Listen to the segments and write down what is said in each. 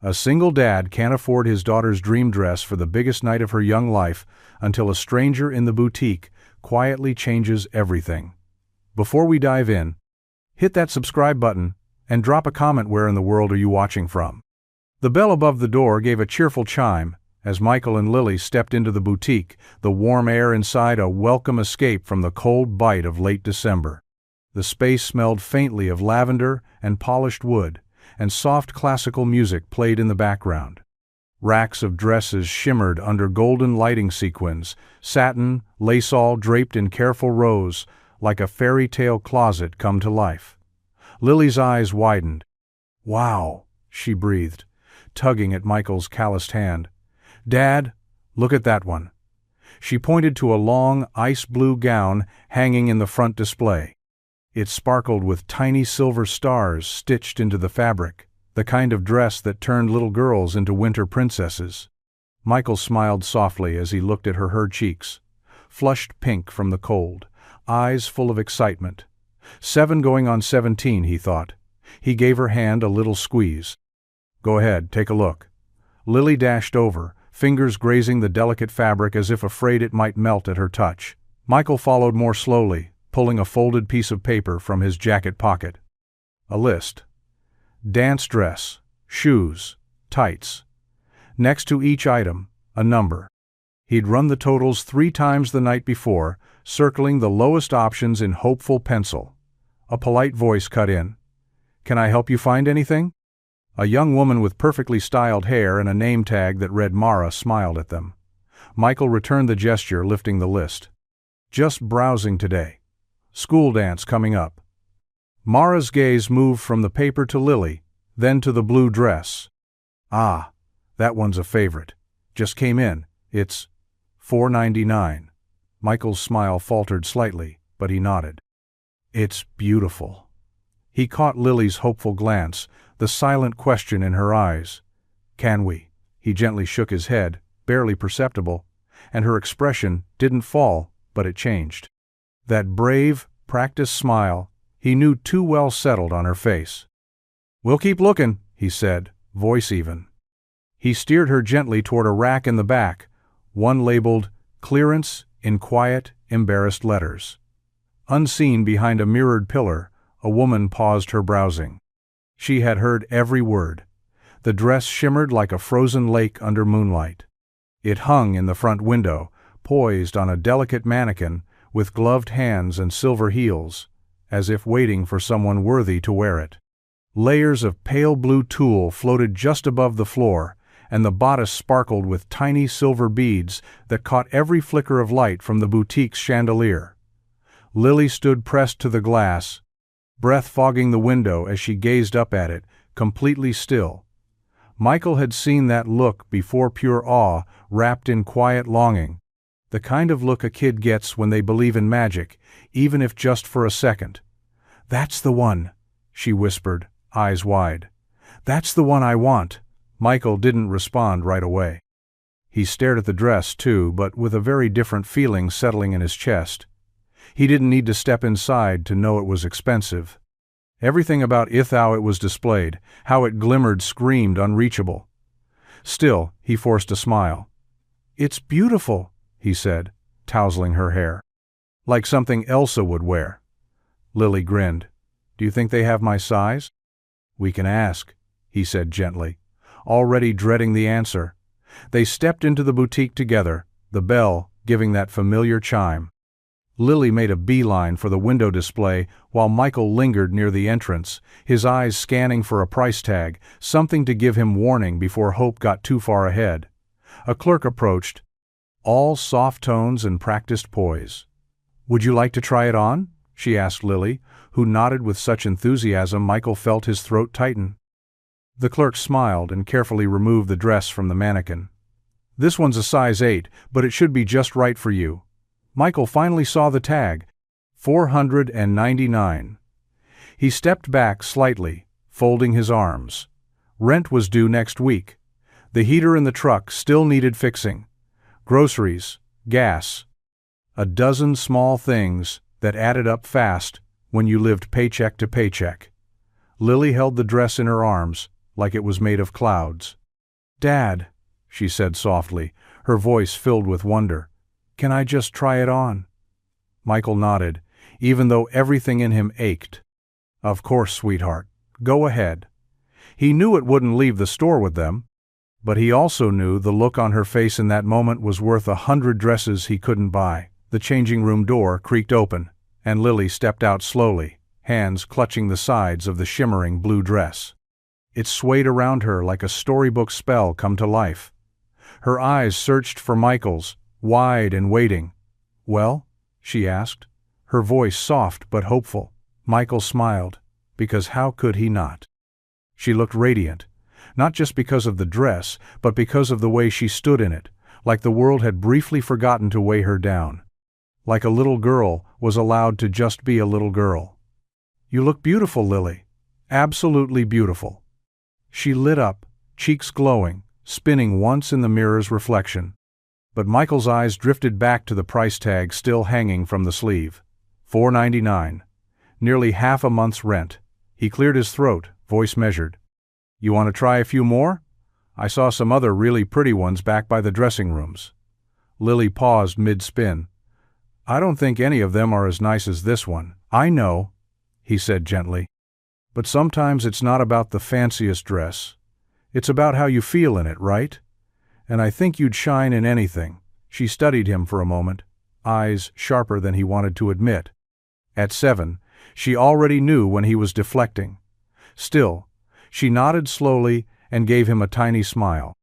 A single dad can't afford his daughter's dream dress for the biggest night of her young life until a stranger in the boutique quietly changes everything. Before we dive in, hit that subscribe button and drop a comment. Where in the world are you watching from? The bell above the door gave a cheerful chime as Michael and Lily stepped into the boutique, the warm air inside a welcome escape from the cold bite of late December. The space smelled faintly of lavender and polished wood, and soft classical music played in the background. Racks of dresses shimmered under golden lighting sequins, satin, lace all draped in careful rows, like a fairy tale closet come to life. Lily's eyes widened. "Wow," she breathed, tugging at Michael's calloused hand. "Dad, look at that one." She pointed to a long, ice-blue gown hanging in the front display. It sparkled with tiny silver stars stitched into the fabric, the kind of dress that turned little girls into winter princesses. Michael smiled softly as he looked at her cheeks, flushed pink from the cold, eyes full of excitement. 7 going on 17, he thought. He gave her hand a little squeeze. "Go ahead, take a look." Lily dashed over, fingers grazing the delicate fabric as if afraid it might melt at her touch. Michael followed more slowly, pulling a folded piece of paper from his jacket pocket. A list. Dance dress, shoes, tights. Next to each item, a number. He'd run the totals 3 times the night before, circling the lowest options in hopeful pencil. A polite voice cut in. "Can I help you find anything?" A young woman with perfectly styled hair and a name tag that read Mara smiled at them. Michael returned the gesture, lifting the list. "Just browsing today. School dance coming up." Mara's gaze moved from the paper to Lily, then to the blue dress. "Ah, that one's a favorite. Just came in. It's $4.99. Michael's smile faltered slightly, but he nodded. "It's beautiful." He caught Lily's hopeful glance, the silent question in her eyes. "Can we?" He gently shook his head, barely perceptible, and her expression didn't fall, but it changed. That brave, practiced smile he knew too well settled on her face. "We'll keep looking," he said, voice even. He steered her gently toward a rack in the back, one labeled "Clearance" in quiet, embarrassed letters. Unseen behind a mirrored pillar, a woman paused her browsing. She had heard every word. The dress shimmered like a frozen lake under moonlight. It hung in the front window, poised on a delicate mannequin, with gloved hands and silver heels, as if waiting for someone worthy to wear it. Layers of pale blue tulle floated just above the floor, and the bodice sparkled with tiny silver beads that caught every flicker of light from the boutique's chandelier. Lily stood pressed to the glass, breath fogging the window as she gazed up at it, completely still. Michael had seen that look before, pure awe wrapped in quiet longing. The kind of look a kid gets when they believe in magic, even if just for a second. "That's the one," she whispered, eyes wide. "That's the one I want." Michael didn't respond right away. He stared at the dress too, but with a very different feeling settling in his chest. He didn't need to step inside to know it was expensive. Everything about how it was displayed, how it glimmered, screamed unreachable. Still, he forced a smile. "It's beautiful," he said, tousling her hair. "Like something Elsa would wear." Lily grinned. "Do you think they have my size?" "We can ask," he said gently, already dreading the answer. They stepped into the boutique together, the bell giving that familiar chime. Lily made a beeline for the window display while Michael lingered near the entrance, his eyes scanning for a price tag, something to give him warning before hope got too far ahead. A clerk approached, all soft tones and practiced poise. "Would you like to try it on?" she asked Lily, who nodded with such enthusiasm Michael felt his throat tighten. The clerk smiled and carefully removed the dress from the mannequin. "This one's a size 8, but it should be just right for you." Michael finally saw the tag, $499. He stepped back slightly, folding his arms. Rent was due next week. The heater in the truck still needed fixing. Groceries, gas. A dozen small things that added up fast when you lived paycheck to paycheck. Lily held the dress in her arms, like it was made of clouds. "Dad," she said softly, her voice filled with wonder, "can I just try it on?" Michael nodded, even though everything in him ached. "Of course, sweetheart. Go ahead." He knew it wouldn't leave the store with them, but he also knew the look on her face in that moment was worth 100 dresses he couldn't buy. The changing room door creaked open, and Lily stepped out slowly, hands clutching the sides of the shimmering blue dress. It swayed around her like a storybook spell come to life. Her eyes searched for Michael's, wide and waiting. "Well?" she asked, her voice soft but hopeful. Michael smiled, because how could he not? She looked radiant, not just because of the dress, but because of the way she stood in it, like the world had briefly forgotten to weigh her down. Like a little girl was allowed to just be a little girl. "You look beautiful, Lily. Absolutely beautiful." She lit up, cheeks glowing, spinning once in the mirror's reflection. But Michael's eyes drifted back to the price tag still hanging from the sleeve. $4.99. Nearly half a month's rent. He cleared his throat, voice measured. "You want to try a few more? I saw some other really pretty ones back by the dressing rooms." Lily paused mid-spin. "I don't think any of them are as nice as this one." "I know," he said gently. "But sometimes it's not about the fanciest dress. It's about how you feel in it, right? And I think you'd shine in anything." She studied him for a moment, eyes sharper than he wanted to admit. At 7, she already knew when he was deflecting. Still, she nodded slowly and gave him a tiny smile.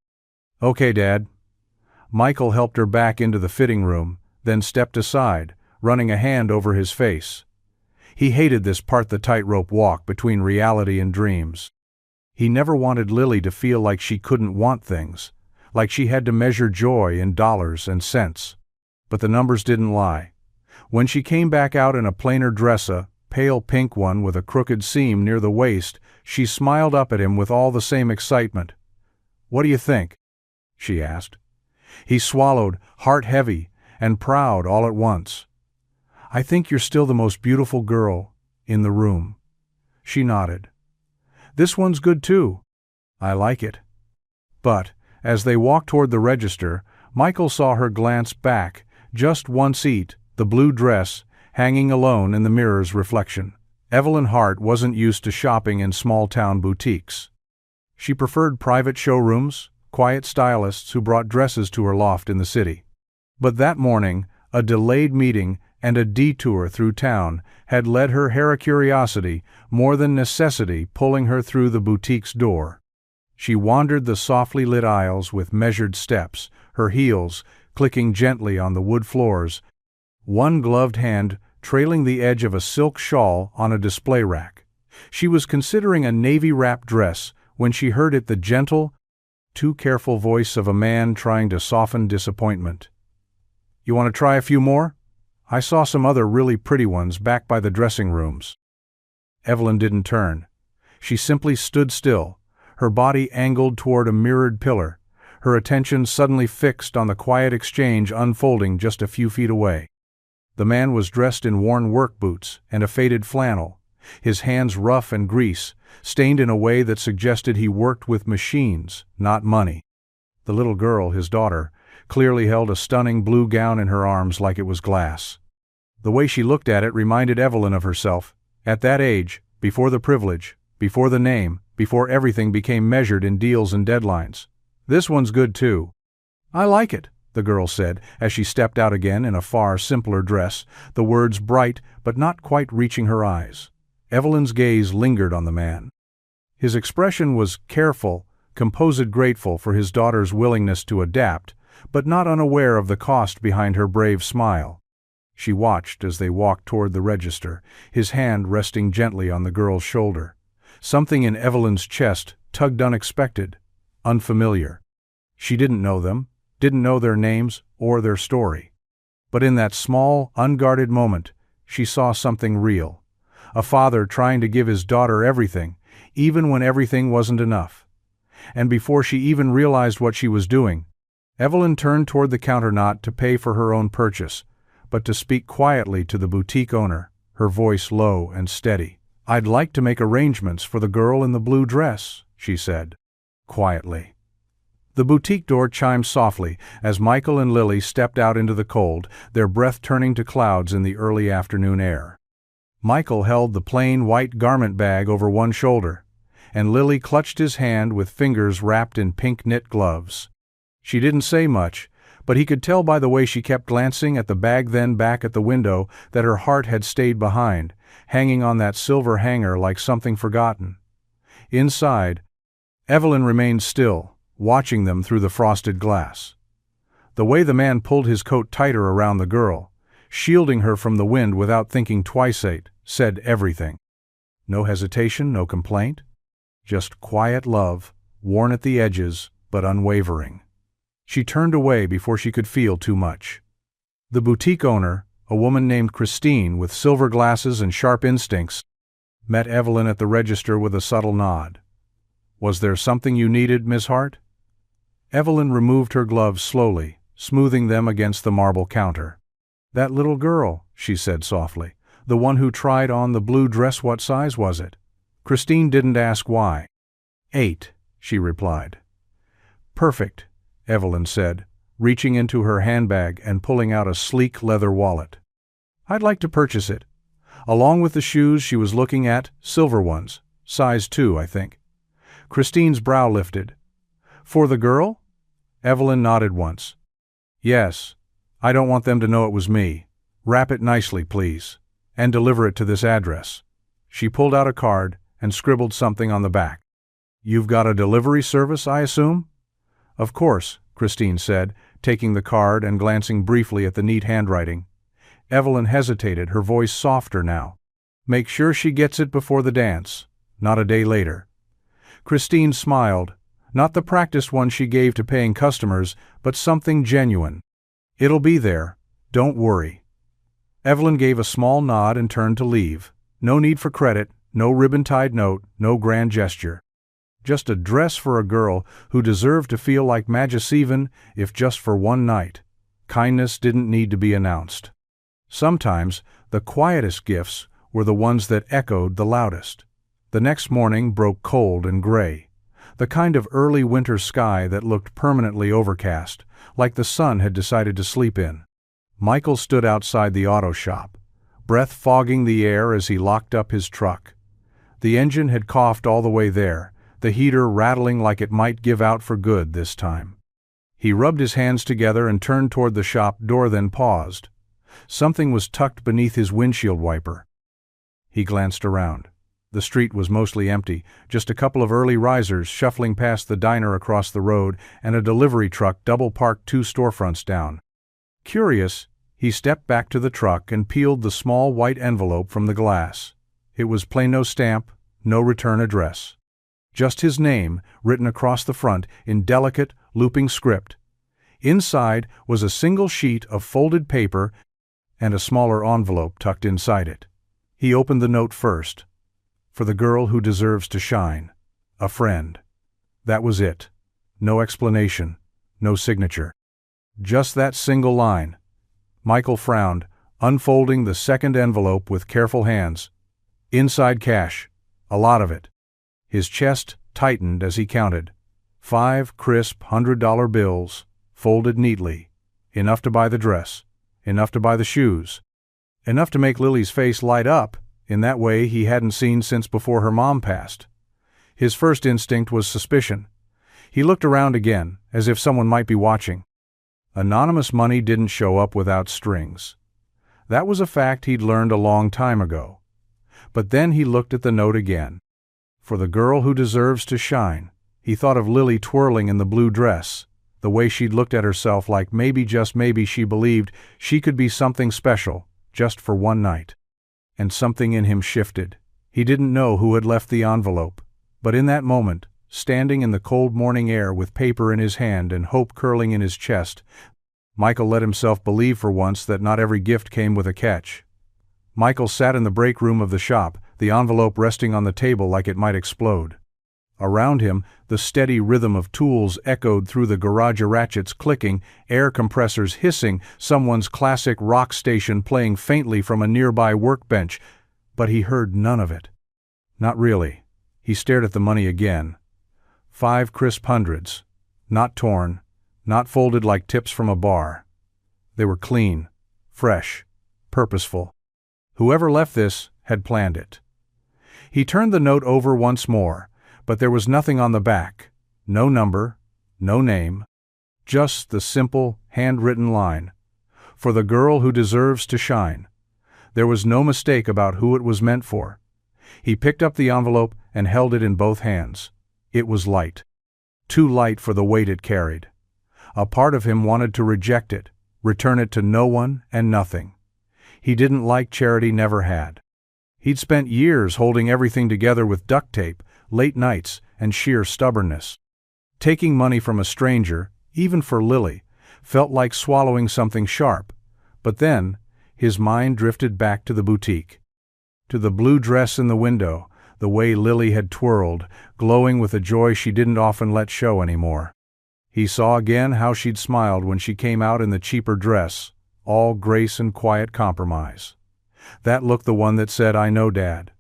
"Okay, Dad." Michael helped her back into the fitting room, then stepped aside, running a hand over his face. He hated this the tightrope walk between reality and dreams. He never wanted Lily to feel like she couldn't want things, like she had to measure joy in dollars and cents. But the numbers didn't lie. When she came back out in a plainer dress, a pale pink one with a crooked seam near the waist, she smiled up at him with all the same excitement. "What do you think?" she asked. He swallowed, heart heavy and proud all at once. "I think you're still the most beautiful girl in the room." She nodded. "This one's good too. I like it." But, as they walked toward the register, Michael saw her glance back, just once the blue dress, hanging alone in the mirror's reflection. Evelyn Hart wasn't used to shopping in small-town boutiques. She preferred private showrooms, quiet stylists who brought dresses to her loft in the city. But that morning, a delayed meeting and a detour through town had led her hair curiosity more than necessity pulling her through the boutique's door. She wandered the softly lit aisles with measured steps, her heels clicking gently on the wood floors, one gloved hand trailing the edge of a silk shawl on a display rack. She was considering a navy-wrap dress when she heard the gentle, too careful voice of a man trying to soften disappointment. "You want to try a few more? I saw some other really pretty ones back by the dressing rooms." Evelyn didn't turn. She simply stood still, her body angled toward a mirrored pillar, her attention suddenly fixed on the quiet exchange unfolding just a few feet away. The man was dressed in worn work boots and a faded flannel, his hands rough and grease, stained in a way that suggested he worked with machines, not money. The little girl, his daughter, clearly held a stunning blue gown in her arms like it was glass. The way she looked at it reminded Evelyn of herself. At that age, before the privilege, before the name, before everything became measured in deals and deadlines. "This one's good too." "I like it," the girl said, as she stepped out again in a far simpler dress, the words bright but not quite reaching her eyes. Evelyn's gaze lingered on the man. His expression was careful, composed, grateful for his daughter's willingness to adapt, but not unaware of the cost behind her brave smile. She watched as they walked toward the register, his hand resting gently on the girl's shoulder. Something in Evelyn's chest tugged unexpected, unfamiliar. She didn't know them, didn't know their names or their story. But in that small, unguarded moment, she saw something real. A father trying to give his daughter everything, even when everything wasn't enough. And before she even realized what she was doing, Evelyn turned toward the counter not to pay for her own purchase, but to speak quietly to the boutique owner, her voice low and steady. "I'd like to make arrangements for the girl in the blue dress," she said, quietly. The boutique door chimed softly as Michael and Lily stepped out into the cold, their breath turning to clouds in the early afternoon air. Michael held the plain white garment bag over one shoulder, and Lily clutched his hand with fingers wrapped in pink knit gloves. She didn't say much, but he could tell by the way she kept glancing at the bag then back at the window that her heart had stayed behind, hanging on that silver hanger like something forgotten. Inside, Evelyn remained still, watching them through the frosted glass. The way the man pulled his coat tighter around the girl, shielding her from the wind without thinking twice, said everything. No hesitation, no complaint. Just quiet love, worn at the edges, but unwavering. She turned away before she could feel too much. The boutique owner, a woman named Christine with silver glasses and sharp instincts, met Evelyn at the register with a subtle nod. "Was there something you needed, Miss Hart?" Evelyn removed her gloves slowly, smoothing them against the marble counter. "That little girl," she said softly, "the one who tried on the blue dress, what size was it?" Christine didn't ask why. 8, she replied. "Perfect," Evelyn said, reaching into her handbag and pulling out a sleek leather wallet. "I'd like to purchase it." Along with the shoes she was looking at, silver ones, size 2, I think. Christine's brow lifted. "For the girl?" Evelyn nodded once. "Yes. I don't want them to know it was me. Wrap it nicely, please, and deliver it to this address." She pulled out a card and scribbled something on the back. "You've got a delivery service, I assume?" "Of course," Christine said, taking the card and glancing briefly at the neat handwriting. Evelyn hesitated, her voice softer now. "Make sure she gets it before the dance, not a day later." Christine smiled, not the practiced one she gave to paying customers, but something genuine. "It'll be there. Don't worry." Evelyn gave a small nod and turned to leave. No need for credit, no ribbon-tied note, no grand gesture. Just a dress for a girl who deserved to feel like Magus, even if just for one night. Kindness didn't need to be announced. Sometimes the quietest gifts were the ones that echoed the loudest. The next morning broke cold and gray, the kind of early winter sky that looked permanently overcast, like the sun had decided to sleep in. Michael stood outside the auto shop, breath fogging the air as he locked up his truck. The engine had coughed all the way there, the heater rattling like it might give out for good this time. He rubbed his hands together and turned toward the shop door, then paused. Something was tucked beneath his windshield wiper. He glanced around. The street was mostly empty, just a couple of early risers shuffling past the diner across the road and a delivery truck double-parked 2 storefronts down. Curious, he stepped back to the truck and peeled the small white envelope from the glass. It was plain, no stamp, no return address. Just his name, written across the front in delicate, looping script. Inside was a single sheet of folded paper and a smaller envelope tucked inside it. He opened the note first. "For the girl who deserves to shine. A friend." That was it. No explanation, no signature. Just that single line. Michael frowned, unfolding the second envelope with careful hands. Inside cash. A lot of it. His chest tightened as he counted. 5 crisp $100 bills, folded neatly. Enough to buy the dress. Enough to buy the shoes. Enough to make Lily's face light up, in that way he hadn't seen since before her mom passed. His first instinct was suspicion. He looked around again, as if someone might be watching. Anonymous money didn't show up without strings. That was a fact he'd learned a long time ago. But then he looked at the note again. For the girl who deserves to shine. He thought of Lily twirling in the blue dress, the way she'd looked at herself like maybe, just maybe, she believed she could be something special, just for one night. And something in him shifted. He didn't know who had left the envelope, but in that moment, standing in the cold morning air with paper in his hand and hope curling in his chest, Michael let himself believe for once that not every gift came with a catch. Michael sat in the break room of the shop, the envelope resting on the table like it might explode. Around him, the steady rhythm of tools echoed through the garage, ratchets clicking, air compressors hissing, someone's classic rock station playing faintly from a nearby workbench, but he heard none of it. Not really. He stared at the money again. 5 crisp hundreds. Not torn, not folded like tips from a bar. They were clean, fresh, purposeful. Whoever left this had planned it. He turned the note over once more, but there was nothing on the back. No number, no name. Just the simple, handwritten line. For the girl who deserves to shine. There was no mistake about who it was meant for. He picked up the envelope and held it in both hands. It was light. Too light for the weight it carried. A part of him wanted to reject it, return it to no one and nothing. He didn't like Charity, never had. He'd spent years holding everything together with duct tape, late nights, and sheer stubbornness. Taking money from a stranger, even for Lily, felt like swallowing something sharp. But then, his mind drifted back to the boutique. To the blue dress in the window, the way Lily had twirled, glowing with a joy she didn't often let show anymore. He saw again how she'd smiled when she came out in the cheaper dress, all grace and quiet compromise. That look, the one that said, "I know, Dad.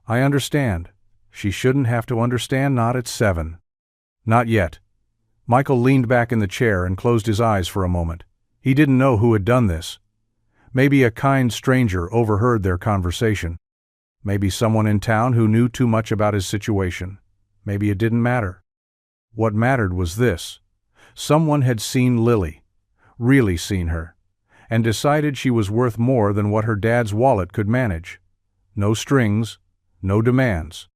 I understand." She shouldn't have to understand, not at 7. Not yet. Michael leaned back in the chair and closed his eyes for a moment. He didn't know who had done this. Maybe a kind stranger overheard their conversation. Maybe someone in town who knew too much about his situation. Maybe it didn't matter. What mattered was this. Someone had seen Lily, really seen her, and decided she was worth more than what her dad's wallet could manage. No strings, no demands.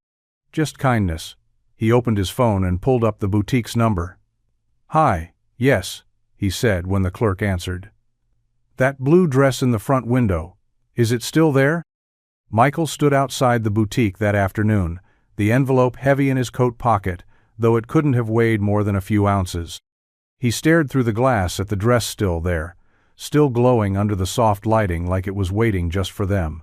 Just kindness. He opened his phone and pulled up the boutique's number. "Hi, yes," he said when the clerk answered. "That blue dress in the front window, is it still there?" Michael stood outside the boutique that afternoon, the envelope heavy in his coat pocket, though it couldn't have weighed more than a few ounces. He stared through the glass at the dress still there, still glowing under the soft lighting like it was waiting just for them.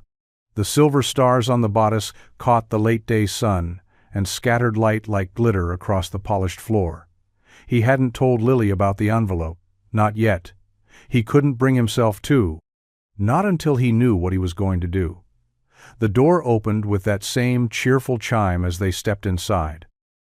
The silver stars on the bodice caught the late-day sun and scattered light like glitter across the polished floor. He hadn't told Lily about the envelope, not yet. He couldn't bring himself to. Not until he knew what he was going to do. The door opened with that same cheerful chime as they stepped inside.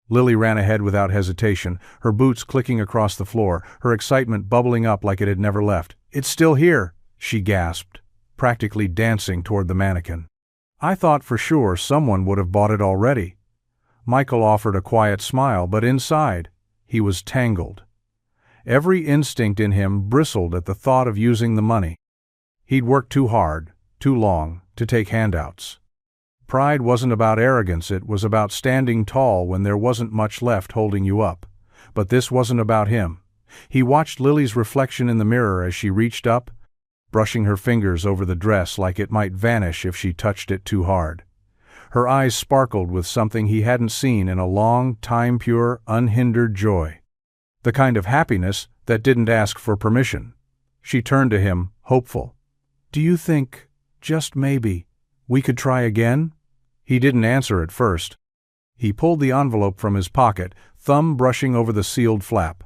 Lily ran ahead without hesitation, her boots clicking across the floor, her excitement bubbling up like it had never left. "It's still here," she gasped, practically dancing toward the mannequin. "I thought for sure someone would have bought it already." Michael offered a quiet smile, but inside, he was tangled. Every instinct in him bristled at the thought of using the money. He'd worked too hard, too long, to take handouts. Pride wasn't about arrogance, it was about standing tall when there wasn't much left holding you up. But this wasn't about him. He watched Lily's reflection in the mirror as she reached up, brushing her fingers over the dress like it might vanish if she touched it too hard. Her eyes sparkled with something he hadn't seen in a long time, pure, unhindered joy. The kind of happiness that didn't ask for permission. She turned to him, hopeful. "Do you think, just maybe, we could try again?" He didn't answer at first. He pulled the envelope from his pocket, thumb brushing over the sealed flap.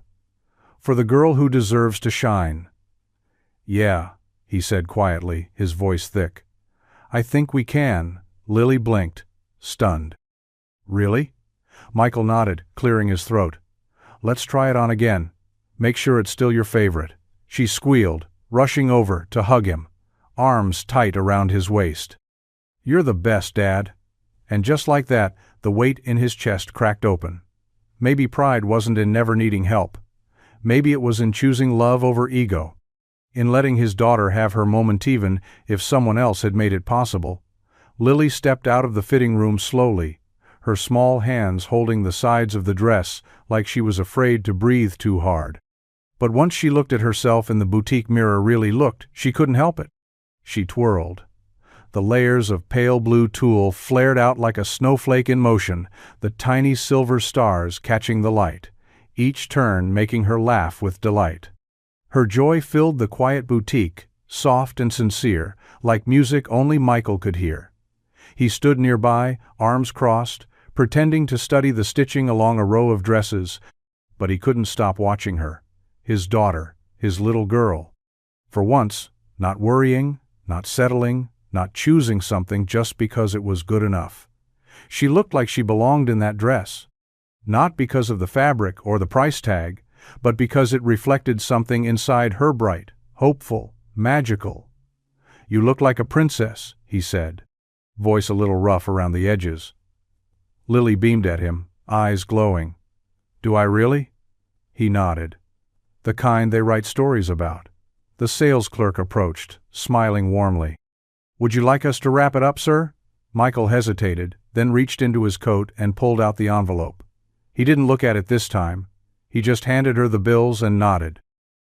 "For the girl who deserves to shine." "Yeah," he said quietly, his voice thick. "I think we can." Lily blinked, stunned. "Really?" Michael nodded, clearing his throat. "Let's try it on again. Make sure it's still your favorite." She squealed, rushing over to hug him, arms tight around his waist. "You're the best, Dad." And just like that, the weight in his chest cracked open. Maybe pride wasn't in never needing help. Maybe it was in choosing love over ego. In letting his daughter have her moment even if someone else had made it possible. Lily stepped out of the fitting room slowly, her small hands holding the sides of the dress like she was afraid to breathe too hard. But once she looked at herself in the boutique mirror, really looked, she couldn't help it. She twirled. The layers of pale blue tulle flared out like a snowflake in motion, the tiny silver stars catching the light, each turn making her laugh with delight. Her joy filled the quiet boutique, soft and sincere, like music only Michael could hear. He stood nearby, arms crossed, pretending to study the stitching along a row of dresses, but he couldn't stop watching her. His daughter, his little girl. For once, not worrying, not settling, not choosing something just because it was good enough. She looked like she belonged in that dress. Not because of the fabric or the price tag, but because it reflected something inside her bright, hopeful, magical. "You look like a princess," he said, voice a little rough around the edges. Lily beamed at him, eyes glowing. "Do I really?" He nodded. "The kind they write stories about." The sales clerk approached, smiling warmly. "Would you like us to wrap it up, sir?" Michael hesitated, then reached into his coat and pulled out the envelope. He didn't look at it this time. He just handed her the bills and nodded.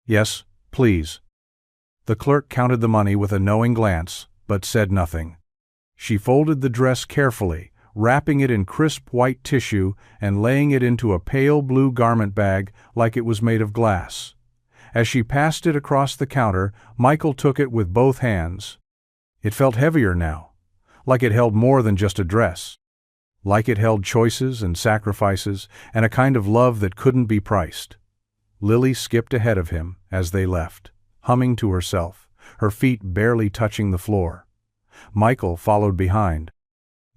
"Yes, please." The clerk counted the money with a knowing glance, but said nothing. She folded the dress carefully, wrapping it in crisp white tissue and laying it into a pale blue garment bag like it was made of glass. As she passed it across the counter, Michael took it with both hands. It felt heavier now, like it held more than just a dress. Like it held choices and sacrifices and a kind of love that couldn't be priced. Lily skipped ahead of him as they left, humming to herself, her feet barely touching the floor. Michael followed behind.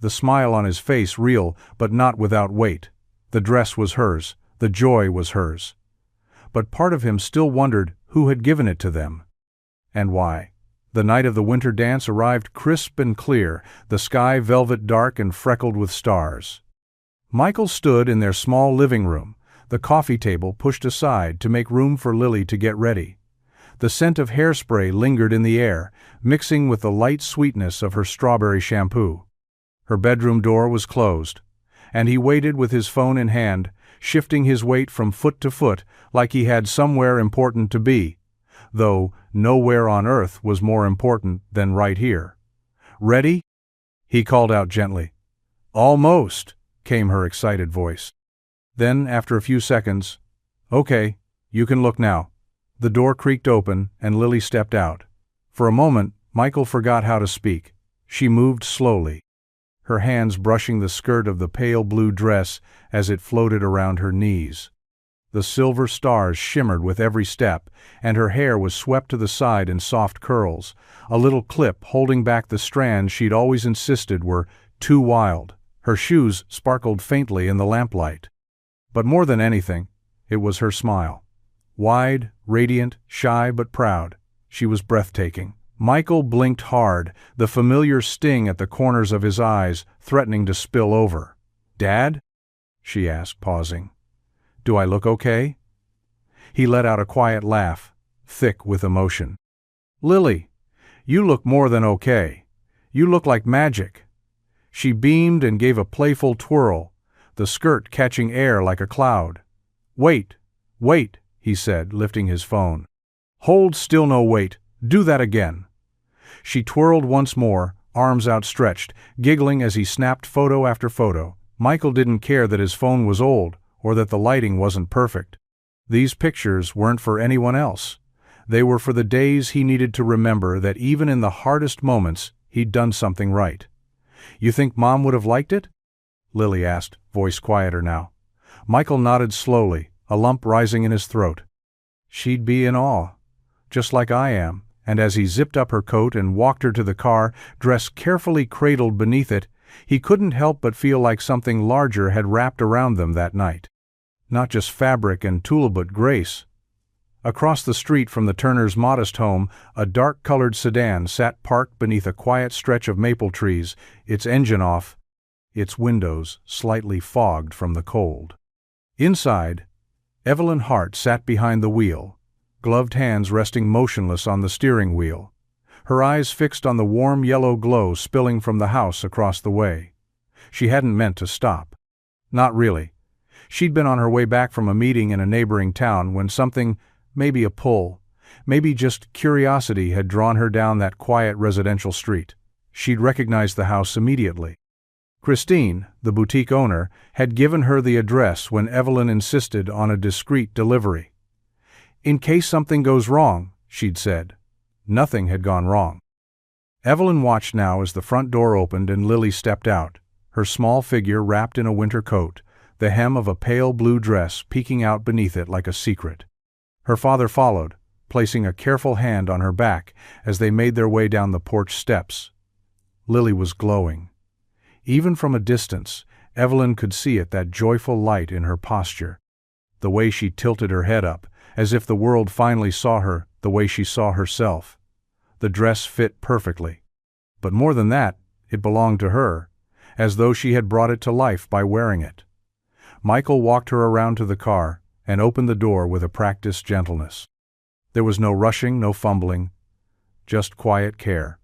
The smile on his face real, but not without weight. The dress was hers, the joy was hers. But part of him still wondered who had given it to them. And why. The night of the winter dance arrived crisp and clear, the sky velvet dark and freckled with stars. Michael stood in their small living room, the coffee table pushed aside to make room for Lily to get ready. The scent of hairspray lingered in the air, mixing with the light sweetness of her strawberry shampoo. Her bedroom door was closed, and he waited with his phone in hand, shifting his weight from foot to foot like he had somewhere important to be, though nowhere on earth was more important than right here. "Ready?" he called out gently. "Almost," came her excited voice. Then, after a few seconds, "Okay, you can look now." The door creaked open and Lily stepped out. For a moment, Michael forgot how to speak. She moved slowly, her hands brushing the skirt of the pale blue dress as it floated around her knees. The silver stars shimmered with every step, and her hair was swept to the side in soft curls, a little clip holding back the strands she'd always insisted were too wild. Her shoes sparkled faintly in the lamplight. But more than anything, it was her smile. Wide, radiant, shy but proud, she was breathtaking. Michael blinked hard, the familiar sting at the corners of his eyes threatening to spill over. "Dad?" she asked, pausing. "Do I look okay?" He let out a quiet laugh, thick with emotion. "Lily, you look more than okay. You look like magic." She beamed and gave a playful twirl, the skirt catching air like a cloud. "Wait, wait," he said, lifting his phone. "Hold still, no wait. Do that again." She twirled once more, arms outstretched, giggling as he snapped photo after photo. Michael didn't care that his phone was old or that the lighting wasn't perfect. These pictures weren't for anyone else. They were for the days he needed to remember that even in the hardest moments, he'd done something right. "You think Mom would have liked it?" Lily asked, voice quieter now. Michael nodded slowly, a lump rising in his throat. "She'd be in awe, just like I am." And as he zipped up her coat and walked her to the car, dress carefully cradled beneath it, he couldn't help but feel like something larger had wrapped around them that night. Not just fabric and tulle but grace. Across the street from the Turners' modest home, a dark-colored sedan sat parked beneath a quiet stretch of maple trees, its engine off, its windows slightly fogged from the cold. Inside, Evelyn Hart sat behind the wheel, gloved hands resting motionless on the steering wheel, her eyes fixed on the warm yellow glow spilling from the house across the way. She hadn't meant to stop. Not really. She'd been on her way back from a meeting in a neighboring town when something, maybe a pull, maybe just curiosity, had drawn her down that quiet residential street. She'd recognized the house immediately. Christine, the boutique owner, had given her the address when Evelyn insisted on a discreet delivery. "In case something goes wrong," she'd said. Nothing had gone wrong. Evelyn watched now as the front door opened and Lily stepped out, her small figure wrapped in a winter coat, the hem of a pale blue dress peeking out beneath it like a secret. Her father followed, placing a careful hand on her back as they made their way down the porch steps. Lily was glowing. Even from a distance, Evelyn could see it, that joyful light in her posture. The way she tilted her head up, as if the world finally saw her the way she saw herself. The dress fit perfectly. But more than that, it belonged to her, as though she had brought it to life by wearing it. Michael walked her around to the car and opened the door with a practiced gentleness. There was no rushing, no fumbling, just quiet care.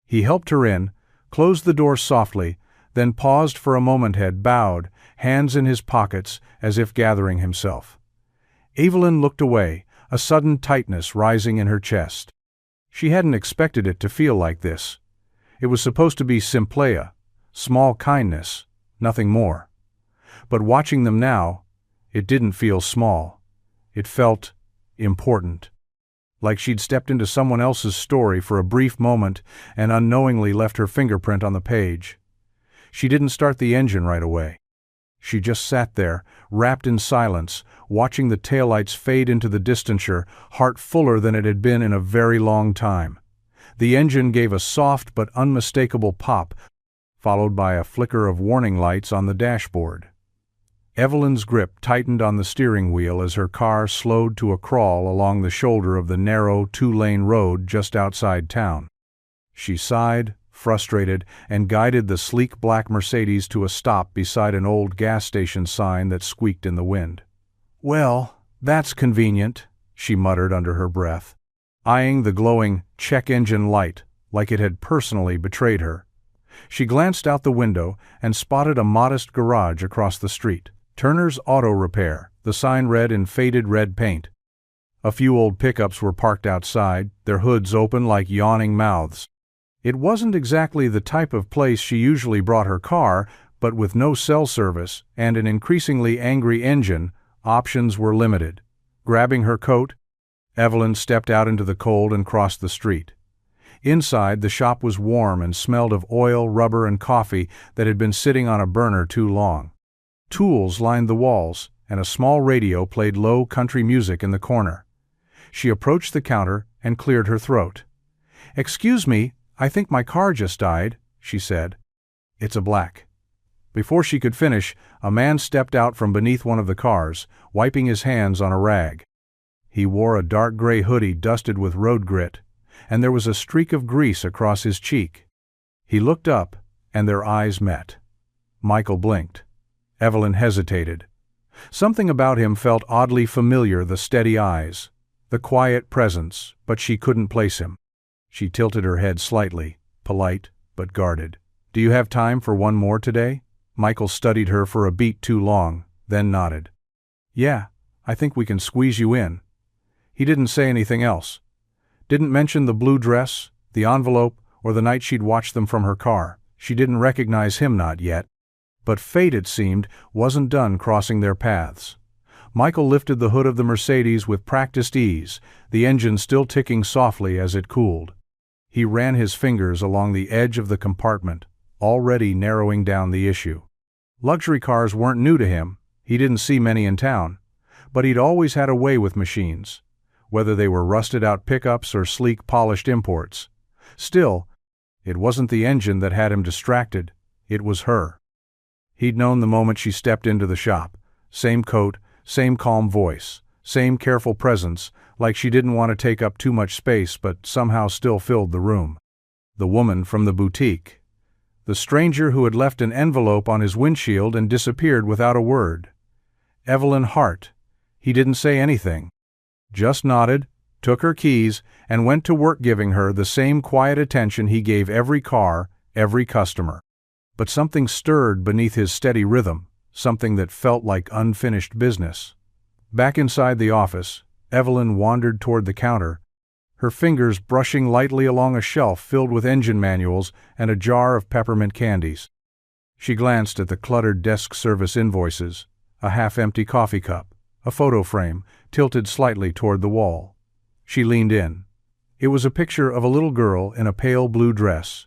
He helped her in, closed the door softly, then paused for a moment, head bowed, hands in his pockets, as if gathering himself. Evelyn looked away, a sudden tightness rising in her chest. She hadn't expected it to feel like this. It was supposed to be simpleia, small kindness, nothing more. But watching them now, it didn't feel small. It felt important. Like she'd stepped into someone else's story for a brief moment and unknowingly left her fingerprint on the page. She didn't start the engine right away. She just sat there, wrapped in silence, watching the taillights fade into the distancer, heart fuller than it had been in a very long time. The engine gave a soft but unmistakable pop, followed by a flicker of warning lights on the dashboard. Evelyn's grip tightened on the steering wheel as her car slowed to a crawl along the shoulder of the narrow, two-lane road just outside town. She sighed, frustrated, and guided the sleek black Mercedes to a stop beside an old gas station sign that squeaked in the wind. "Well, that's convenient," she muttered under her breath, eyeing the glowing check engine light like it had personally betrayed her. She glanced out the window and spotted a modest garage across the street. Turner's Auto Repair, the sign read in faded red paint. A few old pickups were parked outside, their hoods open like yawning mouths. It wasn't exactly the type of place she usually brought her car, but with no cell service and an increasingly angry engine, options were limited. Grabbing her coat, Evelyn stepped out into the cold and crossed the street. Inside, the shop was warm and smelled of oil, rubber, and coffee that had been sitting on a burner too long. Tools lined the walls, and a small radio played low country music in the corner. She approached the counter and cleared her throat. "Excuse me, I think my car just died," she said. "It's a black." Before she could finish, a man stepped out from beneath one of the cars, wiping his hands on a rag. He wore a dark gray hoodie dusted with road grit, and there was a streak of grease across his cheek. He looked up, and their eyes met. Michael blinked. Evelyn hesitated. Something about him felt oddly familiar, the steady eyes, the quiet presence, but she couldn't place him. She tilted her head slightly, polite but guarded. "Do you have time for one more today?" Michael studied her for a beat too long, then nodded. "Yeah, I think we can squeeze you in." He didn't say anything else. Didn't mention the blue dress, the envelope, or the night she'd watched them from her car. She didn't recognize him, not yet. But fate, it seemed, wasn't done crossing their paths. Michael lifted the hood of the Mercedes with practiced ease, the engine still ticking softly as it cooled. He ran his fingers along the edge of the compartment, already narrowing down the issue. Luxury cars weren't new to him. He didn't see many in town. But he'd always had a way with machines, whether they were rusted-out pickups or sleek, polished imports. Still, it wasn't the engine that had him distracted. It was her. He'd known the moment she stepped into the shop. Same coat, same calm voice, same careful presence, like she didn't want to take up too much space but somehow still filled the room. The woman from the boutique. The stranger who had left an envelope on his windshield and disappeared without a word. Evelyn Hart. He didn't say anything. Just nodded, took her keys, and went to work giving her the same quiet attention he gave every car, every customer. But something stirred beneath his steady rhythm, something that felt like unfinished business. Back inside the office, Evelyn wandered toward the counter, her fingers brushing lightly along a shelf filled with engine manuals and a jar of peppermint candies. She glanced at the cluttered desk service invoices, a half-empty coffee cup, a photo frame tilted slightly toward the wall. She leaned in. It was a picture of a little girl in a pale blue dress,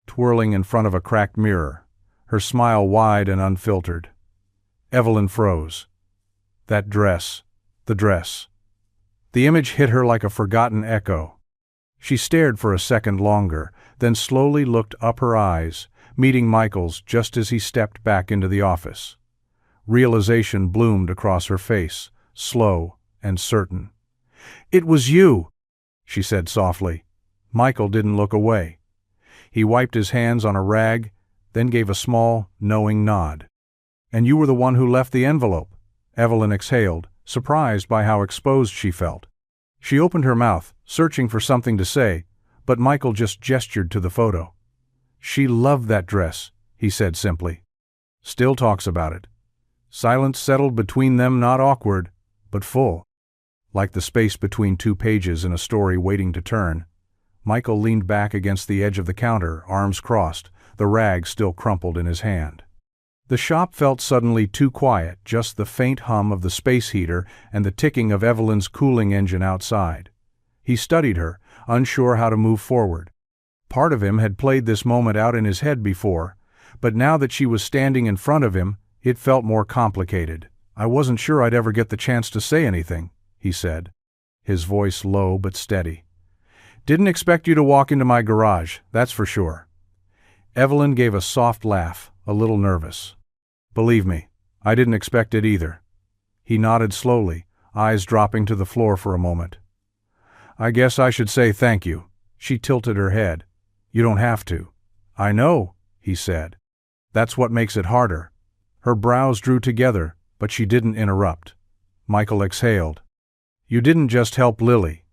twirling in front of a cracked mirror, her smile wide and unfiltered. Evelyn froze. That dress. The dress. The image hit her like a forgotten echo. She stared for a second longer, then slowly looked up, her eyes, meeting Michael's just as he stepped back into the office. Realization bloomed across her face, slow and certain. "It was you," she said softly. Michael didn't look away. He wiped his hands on a rag, then gave a small, knowing nod. "And you were the one who left the envelope," Evelyn exhaled, surprised by how exposed she felt. She opened her mouth, searching for something to say, but Michael just gestured to the photo. "She loved that dress," he said simply. "Still talks about it." Silence settled between them, not awkward, but full. Like the space between two pages in a story waiting to turn. Michael leaned back against the edge of the counter, arms crossed, the rag still crumpled in his hand. The shop felt suddenly too quiet, just the faint hum of the space heater and the ticking of Evelyn's cooling engine outside. He studied her, unsure how to move forward. Part of him had played this moment out in his head before, but now that she was standing in front of him, it felt more complicated. "I wasn't sure I'd ever get the chance to say anything," he said, his voice low but steady. "Didn't expect you to walk into my garage, that's for sure." Evelyn gave a soft laugh, a little nervous. "Believe me, I didn't expect it either." He nodded slowly, eyes dropping to the floor for a moment. "I guess I should say thank you." She tilted her head. "You don't have to." "I know," he said. "That's what makes it harder." Her brows drew together, but she didn't interrupt. Michael exhaled. "You didn't just help Lily.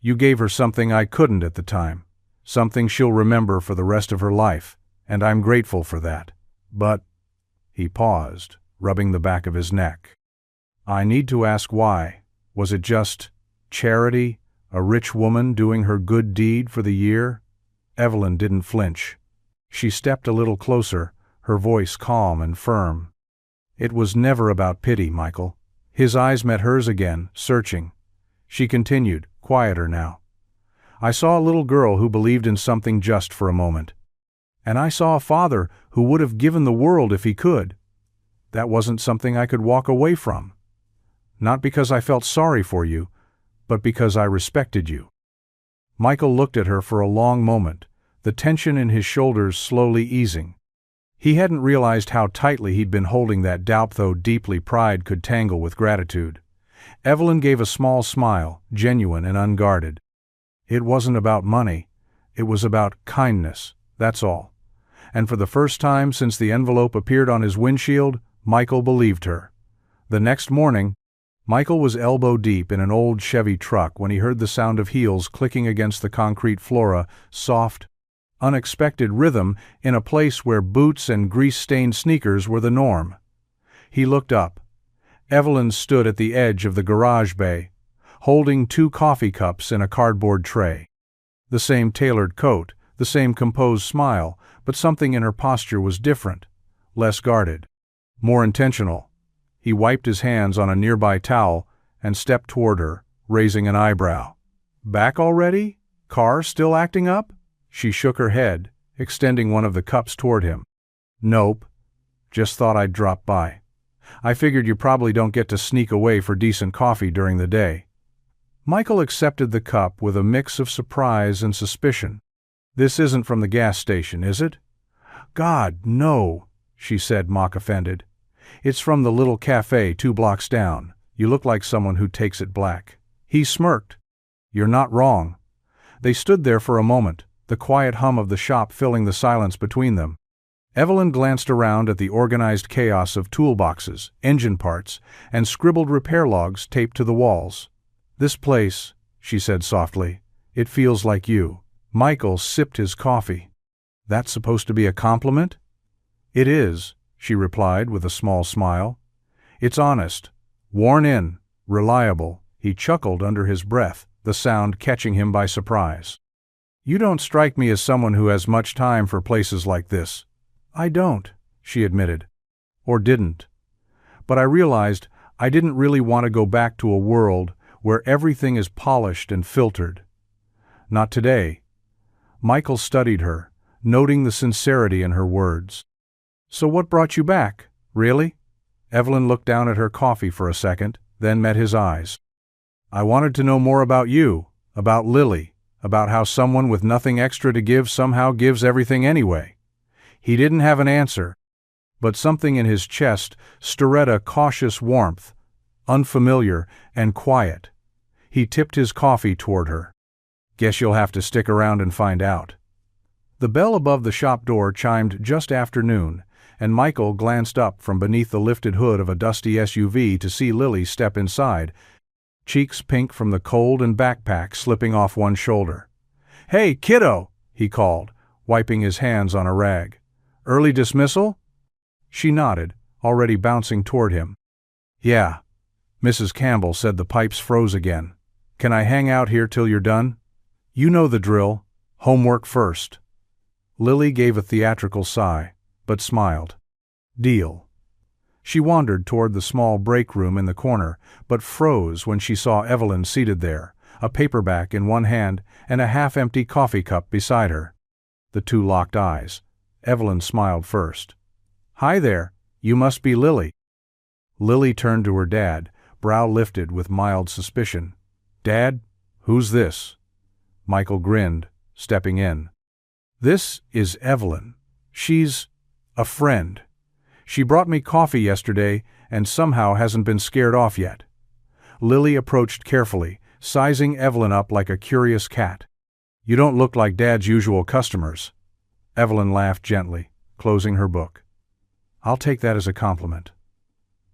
You gave her something I couldn't at the time, something she'll remember for the rest of her life, and I'm grateful for that. But—" he paused, rubbing the back of his neck. "I need to ask why. Was it just charity, a rich woman doing her good deed for the year?" Evelyn didn't flinch. She stepped a little closer, her voice calm and firm. "It was never about pity, Michael." His eyes met hers again, searching. She continued, quieter now. "I saw a little girl who believed in something just for a moment. And I saw a father who would have given the world if he could. That wasn't something I could walk away from. Not because I felt sorry for you, but because I respected you." Michael looked at her for a long moment, the tension in his shoulders slowly easing. He hadn't realized how tightly he'd been holding that doubt, though deeply pride could tangle with gratitude. Evelyn gave a small smile, genuine and unguarded. "It wasn't about money. It was about kindness, that's all." And for the first time since the envelope appeared on his windshield, Michael believed her. The next morning, Michael was elbow-deep in an old Chevy truck when he heard the sound of heels clicking against the concrete floor, soft, unexpected rhythm in a place where boots and grease-stained sneakers were the norm. He looked up. Evelyn stood at the edge of the garage bay, holding 2 coffee cups in a cardboard tray. The same tailored coat, the same composed smile, but something in her posture was different, less guarded, more intentional. He wiped his hands on a nearby towel and stepped toward her, raising an eyebrow. "Back already? Car still acting up?" She shook her head, extending one of the cups toward him. "Nope. Just thought I'd drop by. I figured you probably don't get to sneak away for decent coffee during the day." Michael accepted the cup with a mix of surprise and suspicion. "This isn't from the gas station, is it?" "God, no," she said, mock-offended. "It's from the little cafe 2 blocks down. You look like someone who takes it black." He smirked. "You're not wrong." They stood there for a moment, the quiet hum of the shop filling the silence between them. Evelyn glanced around at the organized chaos of toolboxes, engine parts, and scribbled repair logs taped to the walls. "This place," she said softly, "it feels like you." Michael sipped his coffee. "That's supposed to be a compliment?" "It is," she replied with a small smile. "It's honest, worn in, reliable." He chuckled under his breath, the sound catching him by surprise. "You don't strike me as someone who has much time for places like this." "I don't," she admitted. Or didn't. "But I realized I didn't really want to go back to a world where everything is polished and filtered. Not today." Michael studied her, noting the sincerity in her words. "So what brought you back, really?" Evelyn looked down at her coffee for a second, then met his eyes. "I wanted to know more about you, about Lily, about how someone with nothing extra to give somehow gives everything anyway." He didn't have an answer, but something in his chest stirred a cautious warmth, unfamiliar and quiet. He tipped his coffee toward her. "Guess you'll have to stick around and find out." The bell above the shop door chimed just after noon, and Michael glanced up from beneath the lifted hood of a dusty SUV to see Lily step inside, cheeks pink from the cold and backpack slipping off one shoulder. "Hey, kiddo," he called, wiping his hands on a rag. "Early dismissal?" She nodded, already bouncing toward him. "Yeah." Mrs. Campbell said the pipes froze again. "Can I hang out here till you're done?" "You know the drill. Homework first." Lily gave a theatrical sigh, but smiled. "Deal." She wandered toward the small break room in the corner, but froze when she saw Evelyn seated there, a paperback in one hand and a half-empty coffee cup beside her. The two locked eyes. Evelyn smiled first. "Hi there, you must be Lily." Lily turned to her dad, brow lifted with mild suspicion. "Dad, who's this?" Michael grinned, stepping in. "This is Evelyn. She's a friend. She brought me coffee yesterday and somehow hasn't been scared off yet." Lily approached carefully, sizing Evelyn up like a curious cat. "You don't look like Dad's usual customers." Evelyn laughed gently, closing her book. "I'll take that as a compliment."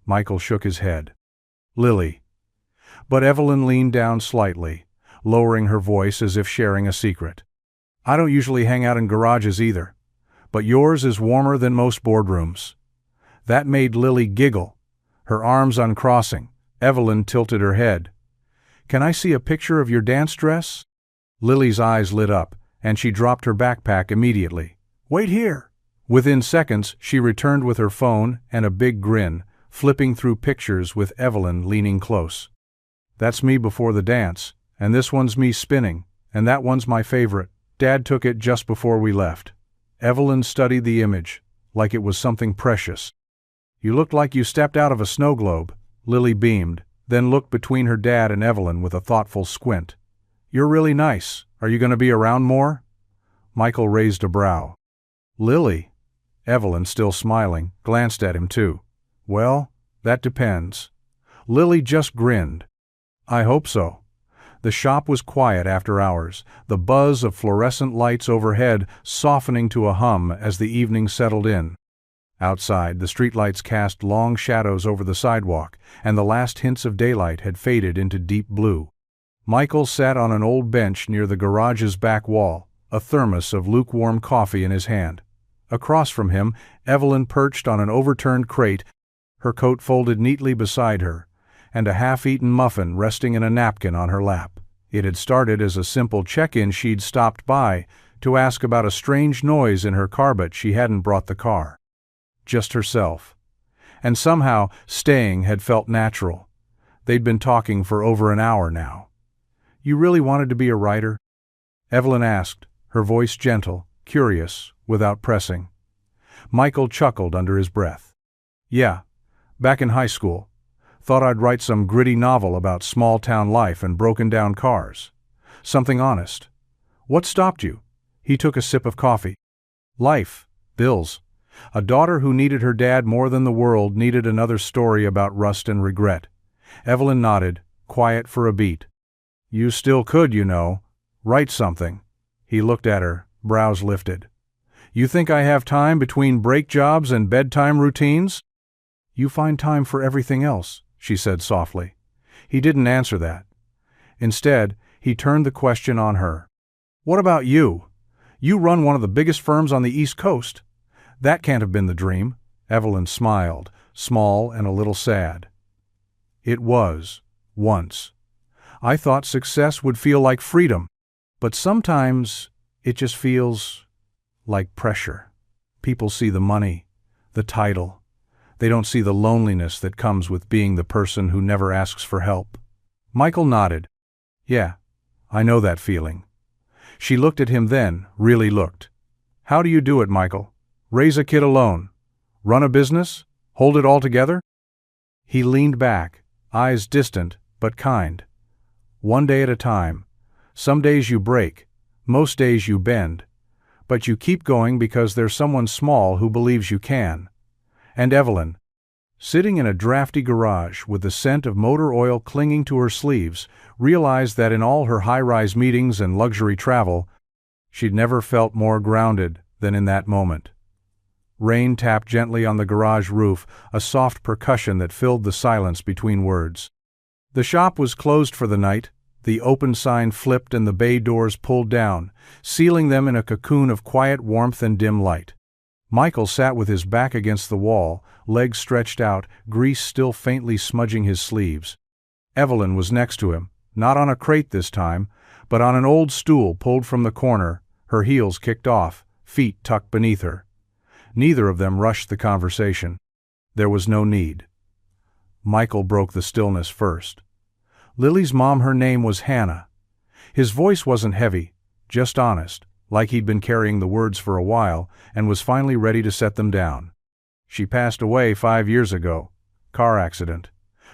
Michael shook his head. "Lily." But Evelyn leaned down slightly, lowering her voice as if sharing a secret. "I don't usually hang out in garages either, but yours is warmer than most boardrooms." That made Lily giggle, her arms uncrossing. Evelyn tilted her head. "Can I see a picture of your dance dress?" Lily's eyes lit up, and she dropped her backpack immediately. "Wait here." Within seconds, she returned with her phone and a big grin, flipping through pictures with Evelyn leaning close. "That's me before the dance, and this one's me spinning, and that one's my favorite. Dad took it just before we left." Evelyn studied the image, like it was something precious. "You looked like you stepped out of a snow globe," Lily beamed, then looked between her dad and Evelyn with a thoughtful squint. "You're really nice. Are you going to be around more?" Michael raised a brow. "Lily?" Evelyn, still smiling, glanced at him too. "Well, that depends." Lily just grinned. "I hope so." The shop was quiet after hours, the buzz of fluorescent lights overhead softening to a hum as the evening settled in. Outside, the streetlights cast long shadows over the sidewalk, and the last hints of daylight had faded into deep blue. Michael sat on an old bench near the garage's back wall, a thermos of lukewarm coffee in his hand. Across from him, Evelyn perched on an overturned crate, her coat folded neatly beside her, and a half-eaten muffin resting in a napkin on her lap. It had started as a simple check-in. She'd stopped by to ask about a strange noise in her car, but she hadn't brought the car. Just herself. And somehow, staying had felt natural. They'd been talking for over an hour now. "You really wanted to be a writer?" Evelyn asked, her voice gentle, curious, without pressing. Michael chuckled under his breath. "Yeah, back in high school. Thought I'd write some gritty novel about small-town life and broken-down cars. Something honest." "What stopped you?" He took a sip of coffee. "Life. Bills. A daughter who needed her dad more than the world needed another story about rust and regret." Evelyn nodded, quiet for a beat. "You still could, you know. Write something." He looked at her, brows lifted. "You think I have time between break jobs and bedtime routines?" "You find time for everything else," she said softly. He didn't answer that. Instead, he turned the question on her. "What about you? You run one of the biggest firms on the East Coast. That can't have been the dream." Evelyn smiled, small and a little sad. "It was, once. I thought success would feel like freedom, but sometimes it just feels like pressure. People see the money, the title. They don't see the loneliness that comes with being the person who never asks for help." Michael nodded. "Yeah, I know that feeling." She looked at him then, really looked. "How do you do it, Michael? Raise a kid alone? Run a business? Hold it all together?" He leaned back, eyes distant but kind. "One day at a time. Some days you break, most days you bend, but you keep going because there's someone small who believes you can. And Evelyn, sitting in a drafty garage with the scent of motor oil clinging to her sleeves, realized that in all her high-rise meetings and luxury travel, she'd never felt more grounded than in that moment. Rain tapped gently on the garage roof, a soft percussion that filled the silence between words. The shop was closed for the night, the open sign flipped and the bay doors pulled down, sealing them in a cocoon of quiet warmth and dim light. Michael sat with his back against the wall, legs stretched out, grease still faintly smudging his sleeves. Evelyn was next to him, not on a crate this time, but on an old stool pulled from the corner, her heels kicked off, feet tucked beneath her. Neither of them rushed the conversation. There was no need. Michael broke the stillness first. Lily's mom, her name was Hannah. His voice wasn't heavy, just honest, like he'd been carrying the words for a while and was finally ready to set them down. She passed away 5 years ago. Car accident.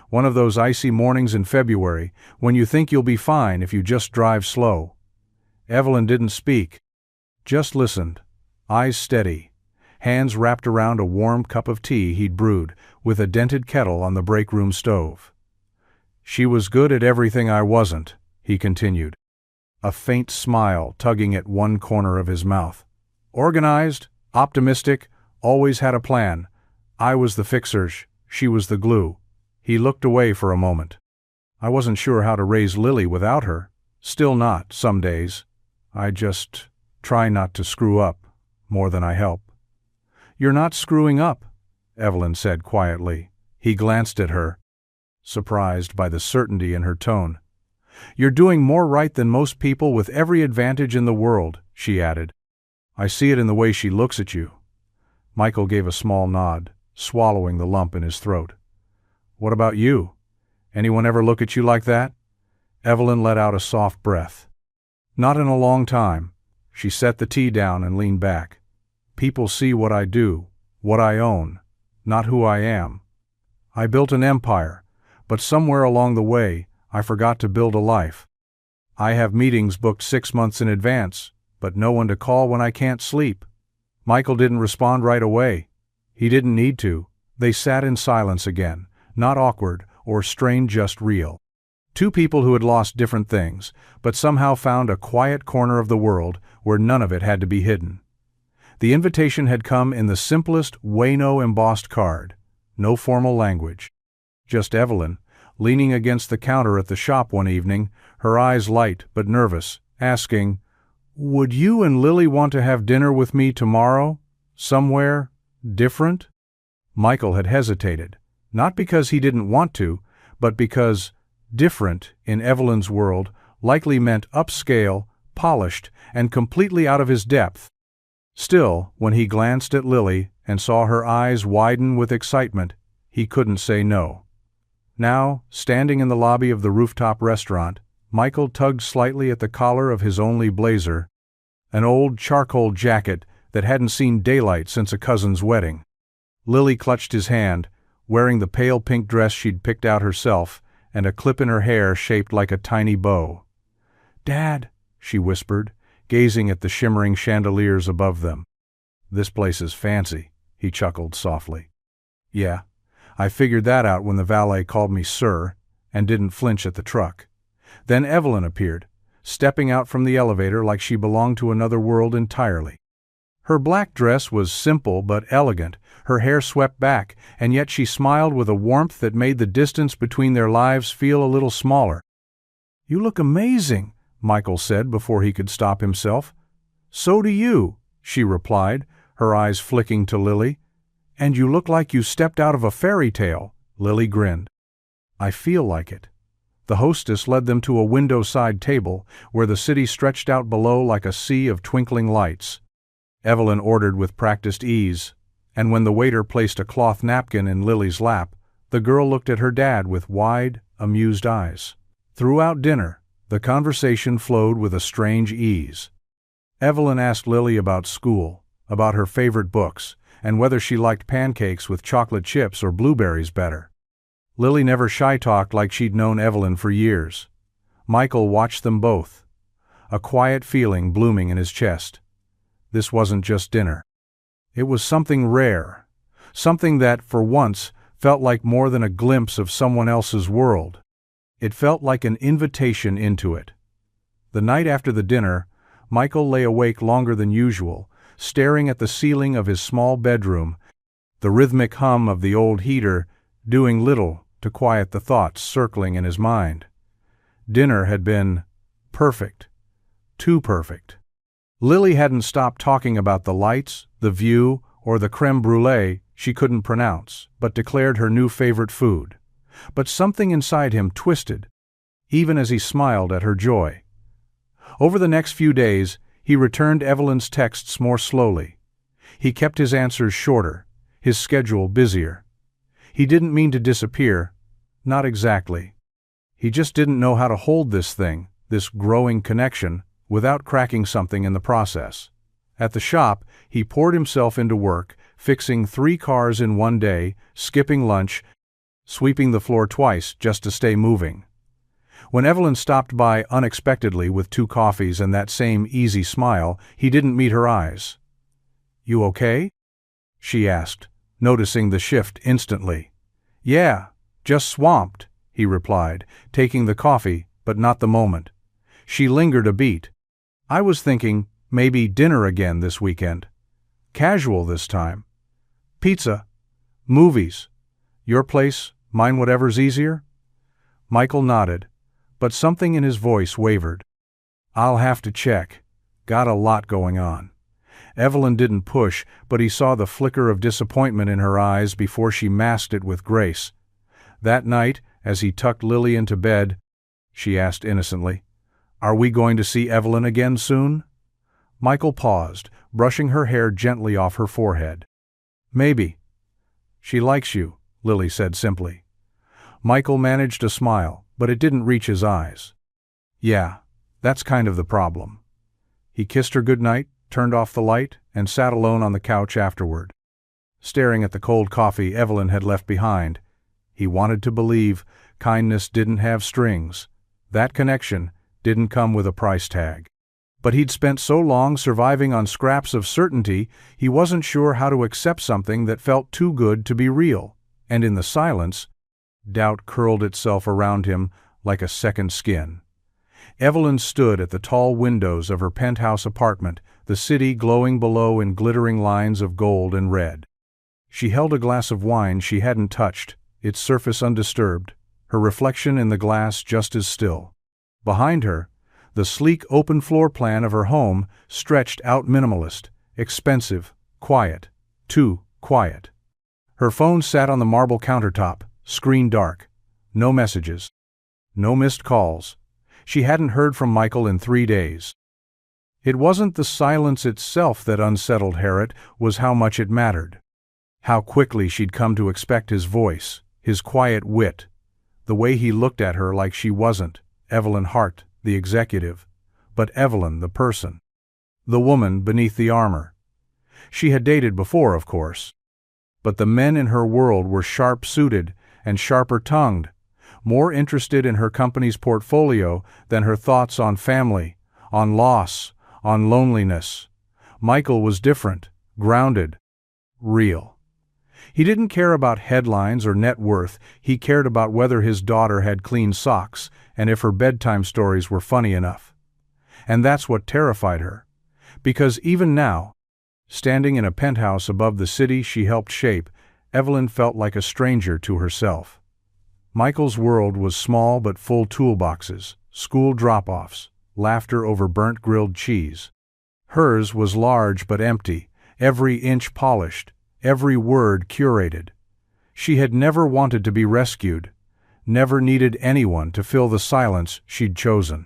One of those icy mornings in February when you think you'll be fine if you just drive slow. Evelyn didn't speak, just listened, eyes steady, hands wrapped around a warm cup of tea he'd brewed with a dented kettle on the break room stove. She was good at everything I wasn't, he continued, a faint smile tugging at one corner of his mouth. Organized, optimistic, always had a plan. I was the fixer, she was the glue. He looked away for a moment. I wasn't sure how to raise Lily without her. Still not, some days. I just try not to screw up more than I help. You're not screwing up, Evelyn said quietly. He glanced at her, surprised by the certainty in her tone. You're doing more right than most people with every advantage in the world, she added. I see it in the way she looks at you. Michael gave a small nod, swallowing the lump in his throat. What about you? Anyone ever look at you like that? Evelyn let out a soft breath. Not in a long time. She set the tea down and leaned back. People see what I do, what I own, not who I am. I built an empire, but somewhere along the way, I forgot to build a life. I have meetings booked 6 months in advance, but no one to call when I can't sleep. Michael didn't respond right away. He didn't need to. They sat in silence again, not awkward or strained, just real. Two people who had lost different things, but somehow found a quiet corner of the world where none of it had to be hidden. The invitation had come in the simplest Wayno embossed card. No formal language. Just Evelyn, leaning against the counter at the shop one evening, her eyes light but nervous, asking, "Would you and Lily want to have dinner with me tomorrow? Somewhere different?" Michael had hesitated, not because he didn't want to, but because different in Evelyn's world likely meant upscale, polished, and completely out of his depth. Still, when he glanced at Lily and saw her eyes widen with excitement, he couldn't say no. Now, standing in the lobby of the rooftop restaurant, Michael tugged slightly at the collar of his only blazer, an old charcoal jacket that hadn't seen daylight since a cousin's wedding. Lily clutched his hand, wearing the pale pink dress she'd picked out herself and a clip in her hair shaped like a tiny bow. "Dad," she whispered, gazing at the shimmering chandeliers above them. "This place is fancy," he chuckled softly. "Yeah, I figured that out when the valet called me sir and didn't flinch at the truck." Then Evelyn appeared, stepping out from the elevator like she belonged to another world entirely. Her black dress was simple but elegant, her hair swept back, and yet she smiled with a warmth that made the distance between their lives feel a little smaller. "You look amazing," Michael said before he could stop himself. "So do you," she replied, her eyes flicking to Lily. "And you look like you stepped out of a fairy tale," Lily grinned. "I feel like it." The hostess led them to a window-side table where the city stretched out below like a sea of twinkling lights. Evelyn ordered with practiced ease, and when the waiter placed a cloth napkin in Lily's lap, the girl looked at her dad with wide, amused eyes. Throughout dinner, the conversation flowed with a strange ease. Evelyn asked Lily about school, about her favorite books, and whether she liked pancakes with chocolate chips or blueberries better. Lily never shy-talked like she'd known Evelyn for years. Michael watched them both, a quiet feeling blooming in his chest. This wasn't just dinner. It was something rare, something that, for once, felt like more than a glimpse of someone else's world. It felt like an invitation into it. The night after the dinner, Michael lay awake longer than usual, staring at the ceiling of his small bedroom, the rhythmic hum of the old heater doing little to quiet the thoughts circling in his mind. Dinner had been perfect. Too perfect. Lily hadn't stopped talking about the lights, the view, or the crème brûlée she couldn't pronounce, but declared her new favorite food. But something inside him twisted, even as he smiled at her joy. Over the next few days, he returned Evelyn's texts more slowly. He kept his answers shorter, his schedule busier. He didn't mean to disappear, not exactly. He just didn't know how to hold this thing, this growing connection, without cracking something in the process. At the shop, he poured himself into work, fixing 3 cars in one day, skipping lunch, sweeping the floor twice just to stay moving. When Evelyn stopped by unexpectedly with 2 coffees and that same easy smile, he didn't meet her eyes. "You okay?" she asked, noticing the shift instantly. "Yeah, just swamped," he replied, taking the coffee, but not the moment. She lingered a beat. "I was thinking, maybe dinner again this weekend. Casual this time. Pizza. Movies. Your place, mine whatever's easier?" Michael nodded, but something in his voice wavered. "I'll have to check. Got a lot going on." Evelyn didn't push, but he saw the flicker of disappointment in her eyes before she masked it with grace. That night, as he tucked Lily into bed, she asked innocently, "Are we going to see Evelyn again soon?" Michael paused, brushing her hair gently off her forehead. "Maybe." "She likes you," Lily said simply. Michael managed a smile, but it didn't reach his eyes. "Yeah, that's kind of the problem." He kissed her goodnight, turned off the light, and sat alone on the couch afterward. Staring at the cold coffee Evelyn had left behind, he wanted to believe kindness didn't have strings. That connection didn't come with a price tag. But he'd spent so long surviving on scraps of certainty, he wasn't sure how to accept something that felt too good to be real. And in the silence, doubt curled itself around him like a second skin. Evelyn stood at the tall windows of her penthouse apartment, the city glowing below in glittering lines of gold and red. She held a glass of wine she hadn't touched, its surface undisturbed, her reflection in the glass just as still. Behind her, the sleek open floor plan of her home stretched out minimalist, expensive, quiet, too quiet. Her phone sat on the marble countertop, screen dark. No messages. No missed calls. She hadn't heard from Michael in 3 days. It wasn't the silence itself that unsettled her, it was how much it mattered. How quickly she'd come to expect his voice, his quiet wit, the way he looked at her like she wasn't Evelyn Hart, the executive, but Evelyn, the person. The woman beneath the armor. She had dated before, of course. But the men in her world were sharp-suited and sharper-tongued, more interested in her company's portfolio than her thoughts on family, on loss, on loneliness. Michael was different, grounded, real. He didn't care about headlines or net worth, he cared about whether his daughter had clean socks and if her bedtime stories were funny enough. And that's what terrified her. Because even now, standing in a penthouse above the city she helped shape, Evelyn felt like a stranger to herself. Michael's world was small but full toolboxes, school drop-offs, laughter over burnt grilled cheese. Hers was large but empty, every inch polished, every word curated. She had never wanted to be rescued, never needed anyone to fill the silence she'd chosen.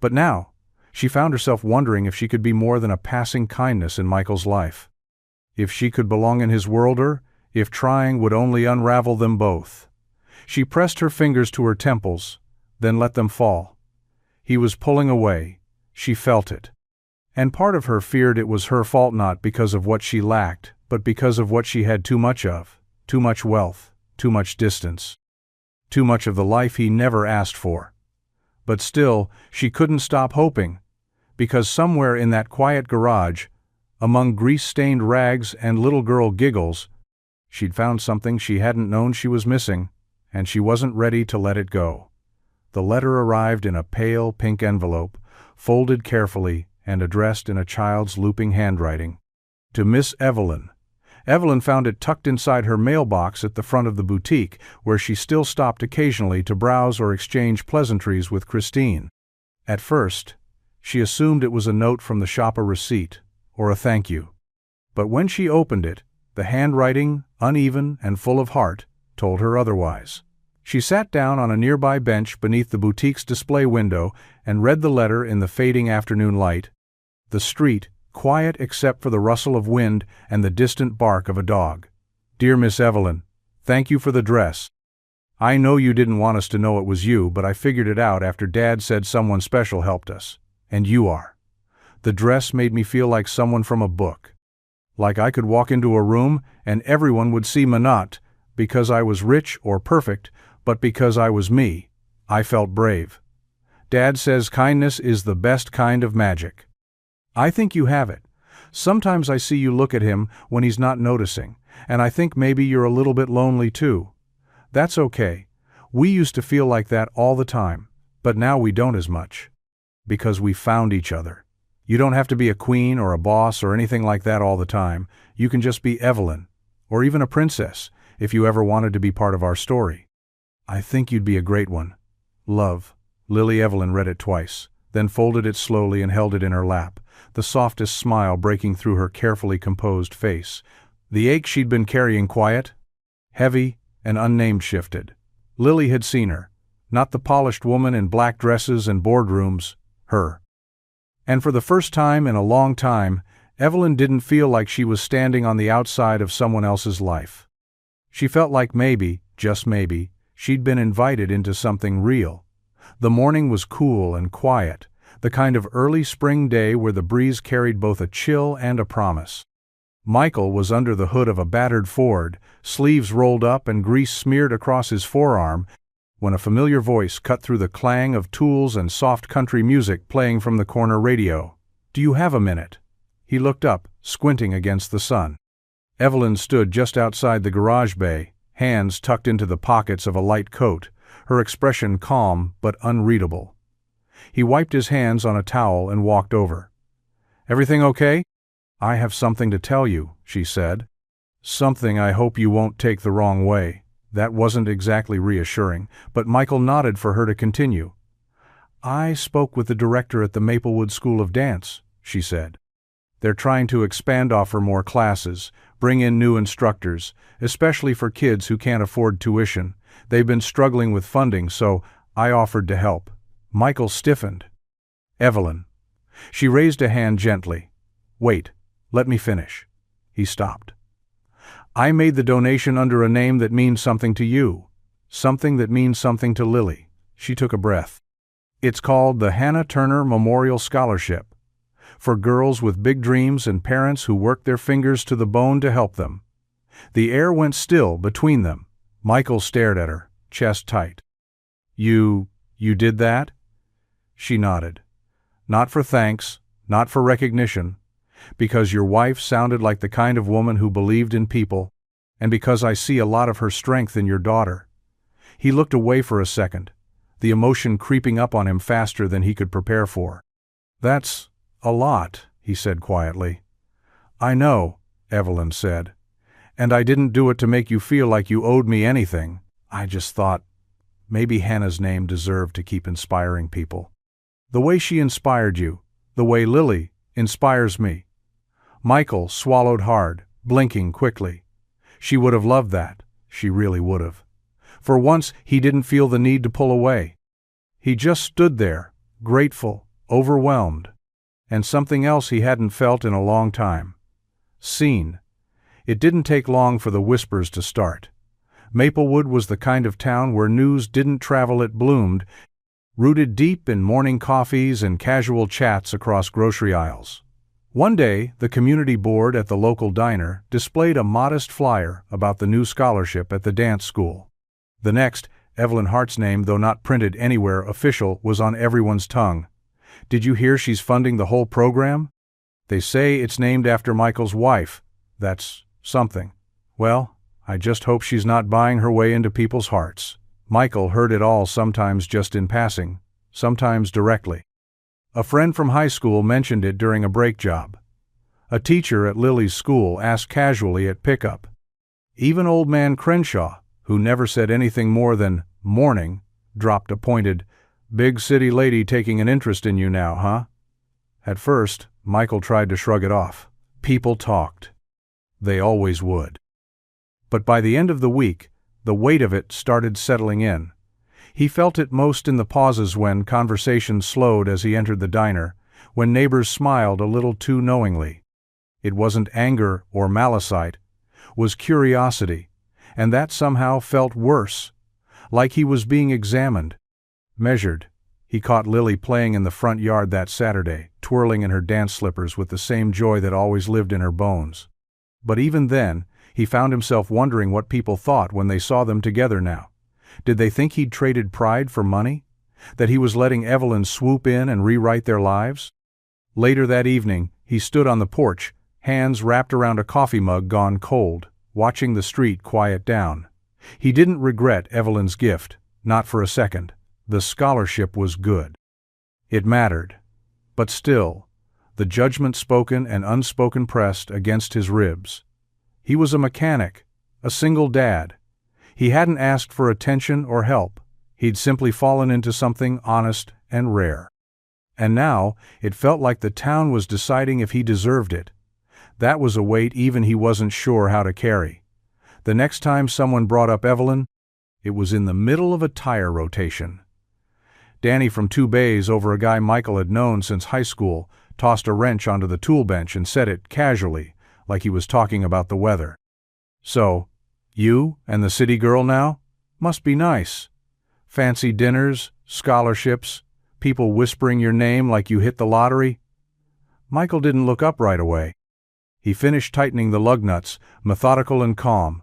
But now, she found herself wondering if she could be more than a passing kindness in Michael's life. If she could belong in his world, or if trying would only unravel them both. She pressed her fingers to her temples, then let them fall. He was pulling away. She felt it. And part of her feared it was her fault, not because of what she lacked, but because of what she had too much of, too much wealth, too much distance, too much of the life he never asked for. But still, she couldn't stop hoping, because somewhere in that quiet garage, Among grease-stained rags and little girl giggles, she'd found something she hadn't known she was missing, and she wasn't ready to let it go. The letter arrived in a pale pink envelope, folded carefully and addressed in a child's looping handwriting. To Miss Evelyn. Evelyn found it tucked inside her mailbox at the front of the boutique, where she still stopped occasionally to browse or exchange pleasantries with Christine. At first, she assumed it was a note from the shop, a receipt, or a thank you. But when she opened it, the handwriting, uneven and full of heart, told her otherwise. She sat down on a nearby bench beneath the boutique's display window and read the letter in the fading afternoon light. The street, quiet except for the rustle of wind and the distant bark of a dog. Dear Miss Evelyn, thank you for the dress. I know you didn't want us to know it was you, but I figured it out after Dad said someone special helped us. And you are. The dress made me feel like someone from a book. Like I could walk into a room and everyone would see me, not because I was rich or perfect, but because I was me. I felt brave. Dad says kindness is the best kind of magic. I think you have it. Sometimes I see you look at him when he's not noticing, and I think maybe you're a little bit lonely too. That's okay. We used to feel like that all the time, but now we don't as much. Because we found each other. You don't have to be a queen or a boss or anything like that all the time. You can just be Evelyn, or even a princess, if you ever wanted to be part of our story. I think you'd be a great one. Love. Lily. Evelyn read it twice, then folded it slowly and held it in her lap, the softest smile breaking through her carefully composed face. The ache she'd been carrying quiet, heavy, and unnamed shifted. Lily had seen her, not the polished woman in black dresses and boardrooms, her. And for the first time in a long time, Evelyn didn't feel like she was standing on the outside of someone else's life. She felt like maybe, just maybe, she'd been invited into something real. The morning was cool and quiet, the kind of early spring day where the breeze carried both a chill and a promise. Michael was under the hood of a battered Ford, sleeves rolled up and grease smeared across his forearm, when a familiar voice cut through the clang of tools and soft country music playing from the corner radio. Do you have a minute? He looked up, squinting against the sun. Evelyn stood just outside the garage bay, hands tucked into the pockets of a light coat, her expression calm but unreadable. He wiped his hands on a towel and walked over. Everything okay? I have something to tell you, she said. Something I hope you won't take the wrong way. That wasn't exactly reassuring, but Michael nodded for her to continue. I spoke with the director at the Maplewood School of Dance, she said. They're trying to expand, offer more classes, bring in new instructors, especially for kids who can't afford tuition. They've been struggling with funding, so I offered to help. Michael stiffened. Evelyn. She raised a hand gently. Wait, let me finish. He stopped. I made the donation under a name that means something to you. Something that means something to Lily. She took a breath. It's called the Hannah Turner Memorial Scholarship. For girls with big dreams and parents who work their fingers to the bone to help them. The air went still between them. Michael stared at her, chest tight. You did that? She nodded. Not for thanks, not for recognition, because your wife sounded like the kind of woman who believed in people, and because I see a lot of her strength in your daughter. He looked away for a second, the emotion creeping up on him faster than he could prepare for. That's a lot, he said quietly. I know, Evelyn said, and I didn't do it to make you feel like you owed me anything. I just thought maybe Hannah's name deserved to keep inspiring people. The way she inspired you, the way Lily inspires me. Michael swallowed hard, blinking quickly. She would have loved that, she really would have. For once, he didn't feel the need to pull away. He just stood there, grateful, overwhelmed. And something else he hadn't felt in a long time. Seen. It didn't take long for the whispers to start. Maplewood was the kind of town where news didn't travel, it bloomed, rooted deep in morning coffees and casual chats across grocery aisles. One day, the community board at the local diner displayed a modest flyer about the new scholarship at the dance school. The next, Evelyn Hart's name, though not printed anywhere official, was on everyone's tongue. Did you hear she's funding the whole program? They say it's named after Michael's wife. That's something. Well, I just hope she's not buying her way into people's hearts. Michael heard it all, sometimes just in passing, sometimes directly. A friend from high school mentioned it during a break job. A teacher at Lily's school asked casually at pickup. Even old man Crenshaw, who never said anything more than morning, dropped a pointed, "Big city lady taking an interest in you now, huh?" At first, Michael tried to shrug it off. People talked. They always would. But by the end of the week, the weight of it started settling in. He felt it most in the pauses when conversation slowed as he entered the diner, when neighbors smiled a little too knowingly. It wasn't anger or malicite, was curiosity, and that somehow felt worse, like he was being examined, measured. He caught Lily playing in the front yard that Saturday, twirling in her dance slippers with the same joy that always lived in her bones. But even then, he found himself wondering what people thought when they saw them together now. Did they think he'd traded pride for money? That he was letting Evelyn swoop in and rewrite their lives? Later that evening, he stood on the porch, hands wrapped around a coffee mug gone cold, watching the street quiet down. He didn't regret Evelyn's gift, not for a second. The scholarship was good. It mattered. But still, the judgment spoken and unspoken pressed against his ribs. He was a mechanic, a single dad. He hadn't asked for attention or help. He'd simply fallen into something honest and rare. And now, it felt like the town was deciding if he deserved it. That was a weight even he wasn't sure how to carry. The next time someone brought up Evelyn, it was in the middle of a tire rotation. Danny from Two Bays, over a guy Michael had known since high school, tossed a wrench onto the tool bench and said it casually, like he was talking about the weather. "So, you and the city girl now? Must be nice. Fancy dinners, scholarships, people whispering your name like you hit the lottery?" Michael didn't look up right away. He finished tightening the lug nuts, methodical and calm,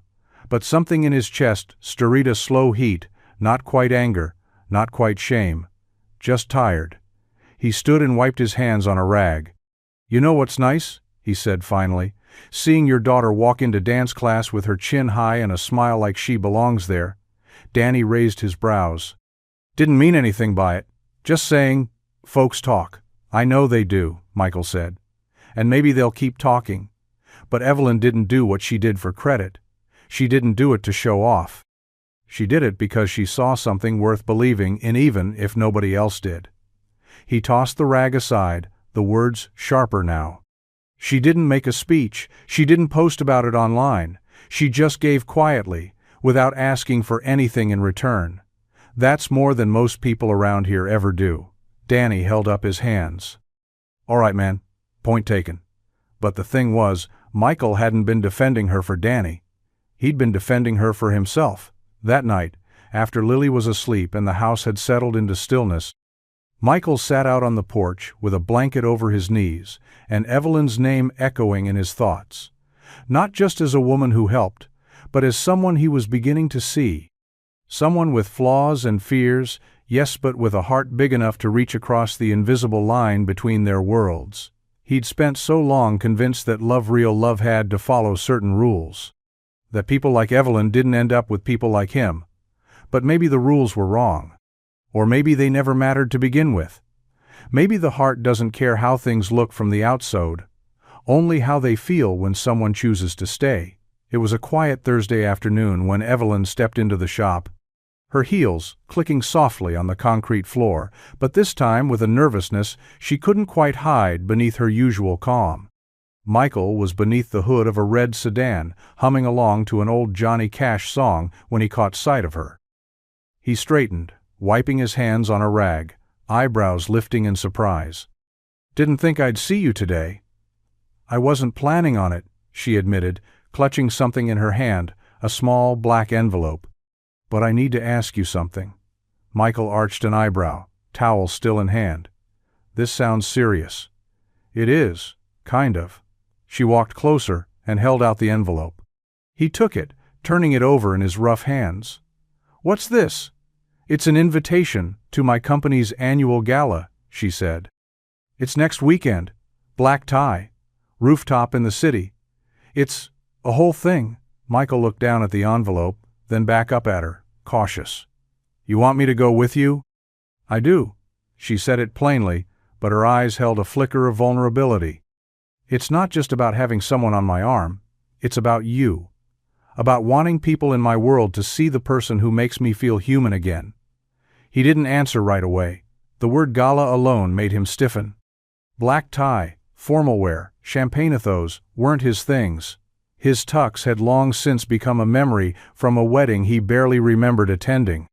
but something in his chest stirred a slow heat, not quite anger, not quite shame, just tired. He stood and wiped his hands on a rag. "You know what's nice?" he said finally. "Seeing your daughter walk into dance class with her chin high and a smile like she belongs there." Danny raised his brows. "Didn't mean anything by it. Just saying, folks talk." "I know they do," Michael said. "And maybe they'll keep talking. But Evelyn didn't do what she did for credit. She didn't do it to show off. She did it because she saw something worth believing in, even if nobody else did." He tossed the rag aside, the words sharper now. "She didn't make a speech. She didn't post about it online. She just gave quietly, without asking for anything in return. That's more than most people around here ever do." Danny held up his hands. "All right, man. Point taken." But the thing was, Michael hadn't been defending her for Danny. He'd been defending her for himself. That night, after Lily was asleep and the house had settled into stillness, Michael sat out on the porch with a blanket over his knees and Evelyn's name echoing in his thoughts. Not just as a woman who helped, but as someone he was beginning to see. Someone with flaws and fears, yes, but with a heart big enough to reach across the invisible line between their worlds. He'd spent so long convinced that real love had to follow certain rules. That people like Evelyn didn't end up with people like him. But maybe the rules were wrong. Or maybe they never mattered to begin with. Maybe the heart doesn't care how things look from the outside, only how they feel when someone chooses to stay. It was a quiet Thursday afternoon when Evelyn stepped into the shop, her heels clicking softly on the concrete floor, but this time with a nervousness she couldn't quite hide beneath her usual calm. Michael was beneath the hood of a red sedan, humming along to an old Johnny Cash song when he caught sight of her. He straightened, wiping his hands on a rag, eyebrows lifting in surprise. "Didn't think I'd see you today." "I wasn't planning on it," she admitted, clutching something in her hand, a small black envelope. "But I need to ask you something." Michael arched an eyebrow, towel still in hand. "This sounds serious." "It is, kind of." She walked closer and held out the envelope. He took it, turning it over in his rough hands. "What's this?" "It's an invitation to my company's annual gala," she said. "It's next weekend. Black tie. Rooftop in the city. It's a whole thing. Michael looked down at the envelope, then back up at her, cautious. You want me to go with you? I do. She said it plainly, but her eyes held a flicker of vulnerability. It's not just about having someone on my arm. It's about you. About wanting people in my world to see the person who makes me feel human again. He didn't answer right away. The word gala alone made him stiffen. Black tie, formal wear, champagne-ethos weren't his things. His tux had long since become a memory from a wedding he barely remembered attending.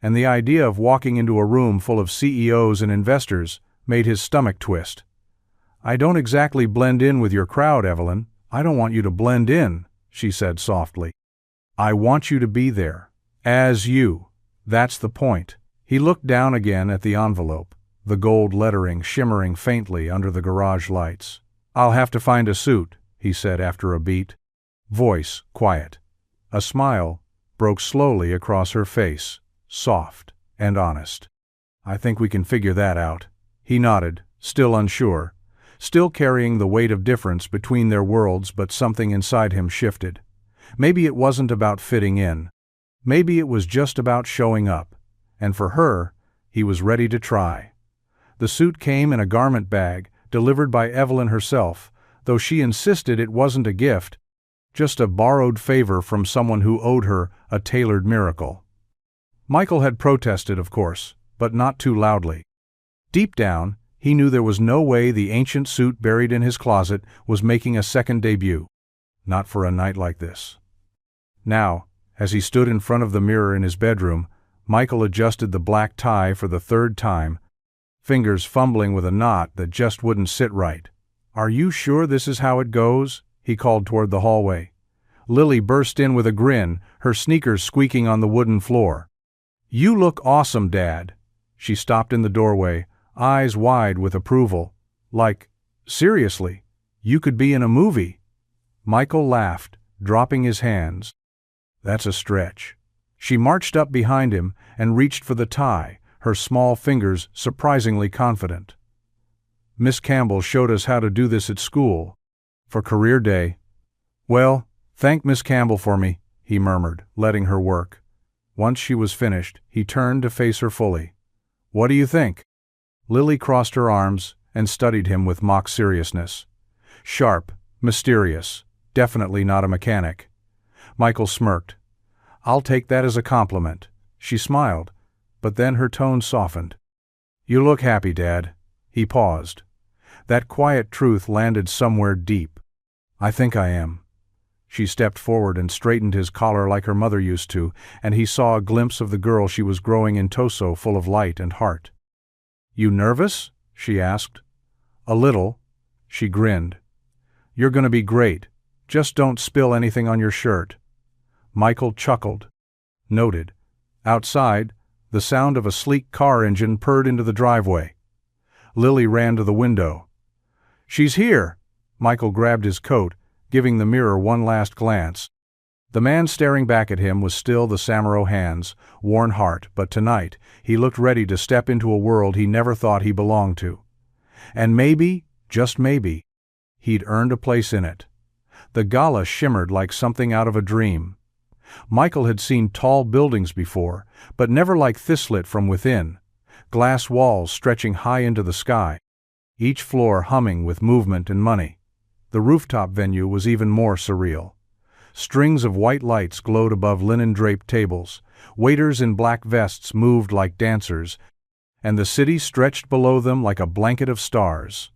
And the idea of walking into a room full of CEOs and investors made his stomach twist. I don't exactly blend in with your crowd, Evelyn. I don't want you to blend in, she said softly. I want you to be there. As you. That's the point. He looked down again at the envelope, the gold lettering shimmering faintly under the garage lights. I'll have to find a suit, he said after a beat. Voice quiet. A smile broke slowly across her face, soft and honest. I think we can figure that out. He nodded, still unsure, still carrying the weight of difference between their worlds, but something inside him shifted. Maybe it wasn't about fitting in. Maybe it was just about showing up. And for her, he was ready to try. The suit came in a garment bag, delivered by Evelyn herself, though she insisted it wasn't a gift, just a borrowed favor from someone who owed her a tailored miracle. Michael had protested, of course, but not too loudly. Deep down, he knew there was no way the ancient suit buried in his closet was making a second debut. Not for a night like this. Now, as he stood in front of the mirror in his bedroom, Michael adjusted the black tie for the third time, fingers fumbling with a knot that just wouldn't sit right. Are you sure this is how it goes? He called toward the hallway. Lily burst in with a grin, her sneakers squeaking on the wooden floor. You look awesome, Dad. She stopped in the doorway, eyes wide with approval. Like, seriously, you could be in a movie. Michael laughed, dropping his hands. That's a stretch. She marched up behind him and reached for the tie, her small fingers surprisingly confident. Miss Campbell showed us how to do this at school. For career day. Well, thank Miss Campbell for me, he murmured, letting her work. Once she was finished, he turned to face her fully. What do you think? Lily crossed her arms and studied him with mock seriousness. Sharp, mysterious, definitely not a mechanic. Michael smirked. I'll take that as a compliment. She smiled, but then her tone softened. You look happy, Dad. He paused. That quiet truth landed somewhere deep. I think I am. She stepped forward and straightened his collar like her mother used to, and he saw a glimpse of the girl she was growing in torso full of light and heart. You nervous? She asked. A little. She grinned. You're gonna be great. Just don't spill anything on your shirt. Michael chuckled. Noted. Outside, the sound of a sleek car engine purred into the driveway. Lily ran to the window. She's here! Michael grabbed his coat, giving the mirror one last glance. The man staring back at him was still the Samuro Hands, worn heart, but tonight he looked ready to step into a world he never thought he belonged to. And maybe, just maybe, he'd earned a place in it. The gala shimmered like something out of a dream. Michael had seen tall buildings before, but never like this lit from within, glass walls stretching high into the sky, each floor humming with movement and money. The rooftop venue was even more surreal. Strings of white lights glowed above linen-draped tables, waiters in black vests moved like dancers, and the city stretched below them like a blanket of stars.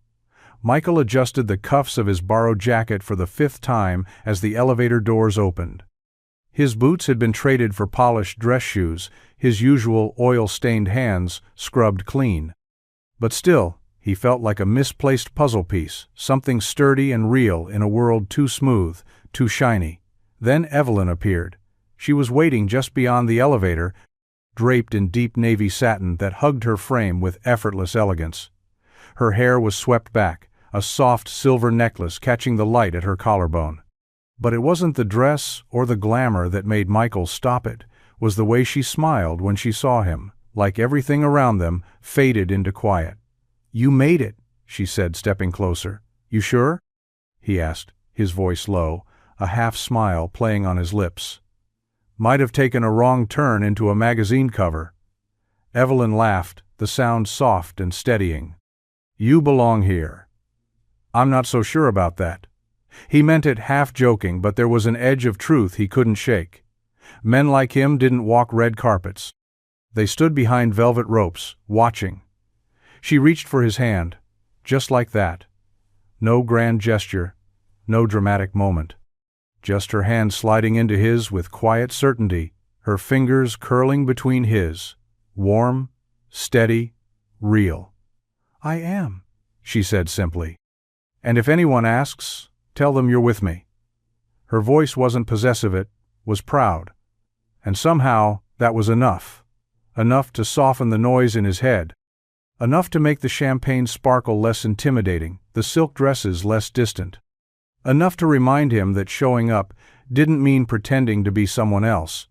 Michael adjusted the cuffs of his borrowed jacket for the 5th time as the elevator doors opened. His boots had been traded for polished dress shoes, his usual oil-stained hands scrubbed clean. But still, he felt like a misplaced puzzle piece, something sturdy and real in a world too smooth, too shiny. Then Evelyn appeared. She was waiting just beyond the elevator, draped in deep navy satin that hugged her frame with effortless elegance. Her hair was swept back, a soft silver necklace catching the light at her collarbone. But it wasn't the dress or the glamour that made Michael stop it, was the way she smiled when she saw him, like everything around them, faded into quiet. You made it, she said, stepping closer. You sure? he asked, his voice low, a half-smile playing on his lips. "Might have taken a wrong turn into a magazine cover." Evelyn laughed, the sound soft and steadying. "You belong here." "I'm not so sure about that." He meant it half-joking, but there was an edge of truth he couldn't shake. Men like him didn't walk red carpets. They stood behind velvet ropes, watching. She reached for his hand, just like that. No grand gesture, no dramatic moment. Just her hand sliding into his with quiet certainty, her fingers curling between his. Warm, steady, real. "I am," she said simply. "And if anyone asks, tell them you're with me." Her voice wasn't possessive, it was proud. And somehow that was enough. Enough to soften the noise in his head. Enough to make the champagne sparkle less intimidating, the silk dresses less distant. Enough to remind him that showing up didn't mean pretending to be someone else.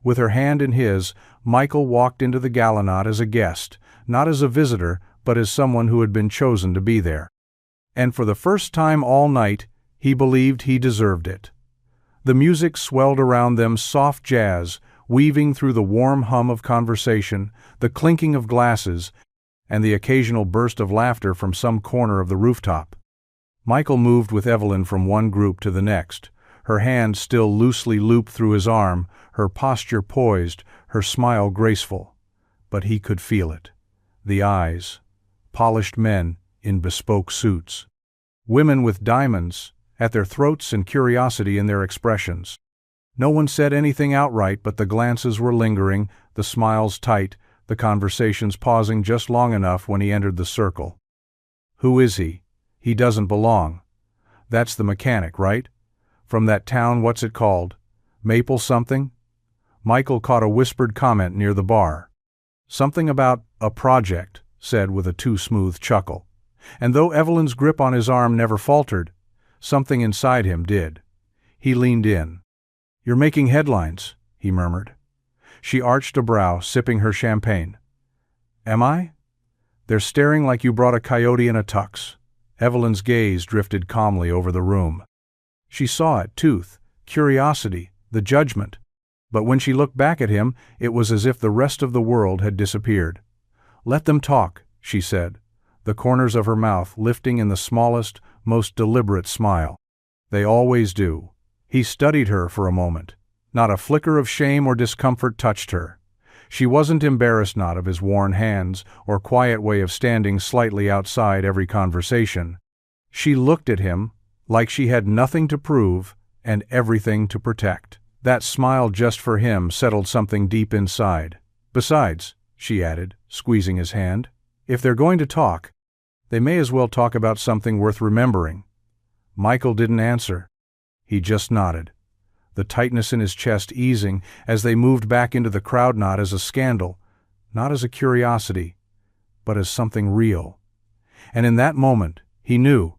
With her hand in his, Michael walked into the gallinade as a guest, not as a visitor, but as someone who had been chosen to be there. And for the first time all night, he believed he deserved it. The music swelled around them, soft jazz, weaving through the warm hum of conversation, the clinking of glasses, and the occasional burst of laughter from some corner of the rooftop. Michael moved with Evelyn from one group to the next, her hand still loosely looped through his arm, her posture poised, her smile graceful. But he could feel it. The eyes. Polished men in bespoke suits. Women with diamonds at their throats and curiosity in their expressions. No one said anything outright, but the glances were lingering, the smiles tight, the conversations pausing just long enough when he entered the circle. "Who is he? He doesn't belong." "That's the mechanic, right? From that town, what's it called? Maple something?" Michael caught a whispered comment near the bar. "Something about a project," said with a too smooth chuckle. And though Evelyn's grip on his arm never faltered, something inside him did. He leaned in. "You're making headlines," he murmured. She arched a brow, sipping her champagne. "Am I?" "They're staring like you brought a coyote in a tux." Evelyn's gaze drifted calmly over the room. She saw it, tooth, curiosity, the judgment. But when she looked back at him, it was as if the rest of the world had disappeared. "Let them talk," she said, the corners of her mouth lifting in the smallest, most deliberate smile. "They always do." He studied her for a moment. Not a flicker of shame or discomfort touched her. She wasn't embarrassed not of his worn hands or quiet way of standing slightly outside every conversation. She looked at him like she had nothing to prove and everything to protect. That smile just for him settled something deep inside. "Besides," she added, squeezing his hand, "if they're going to talk, they may as well talk about something worth remembering." Michael didn't answer. He just nodded, the tightness in his chest easing as they moved back into the crowd, not as a scandal, not as a curiosity, but as something real. And in that moment, he knew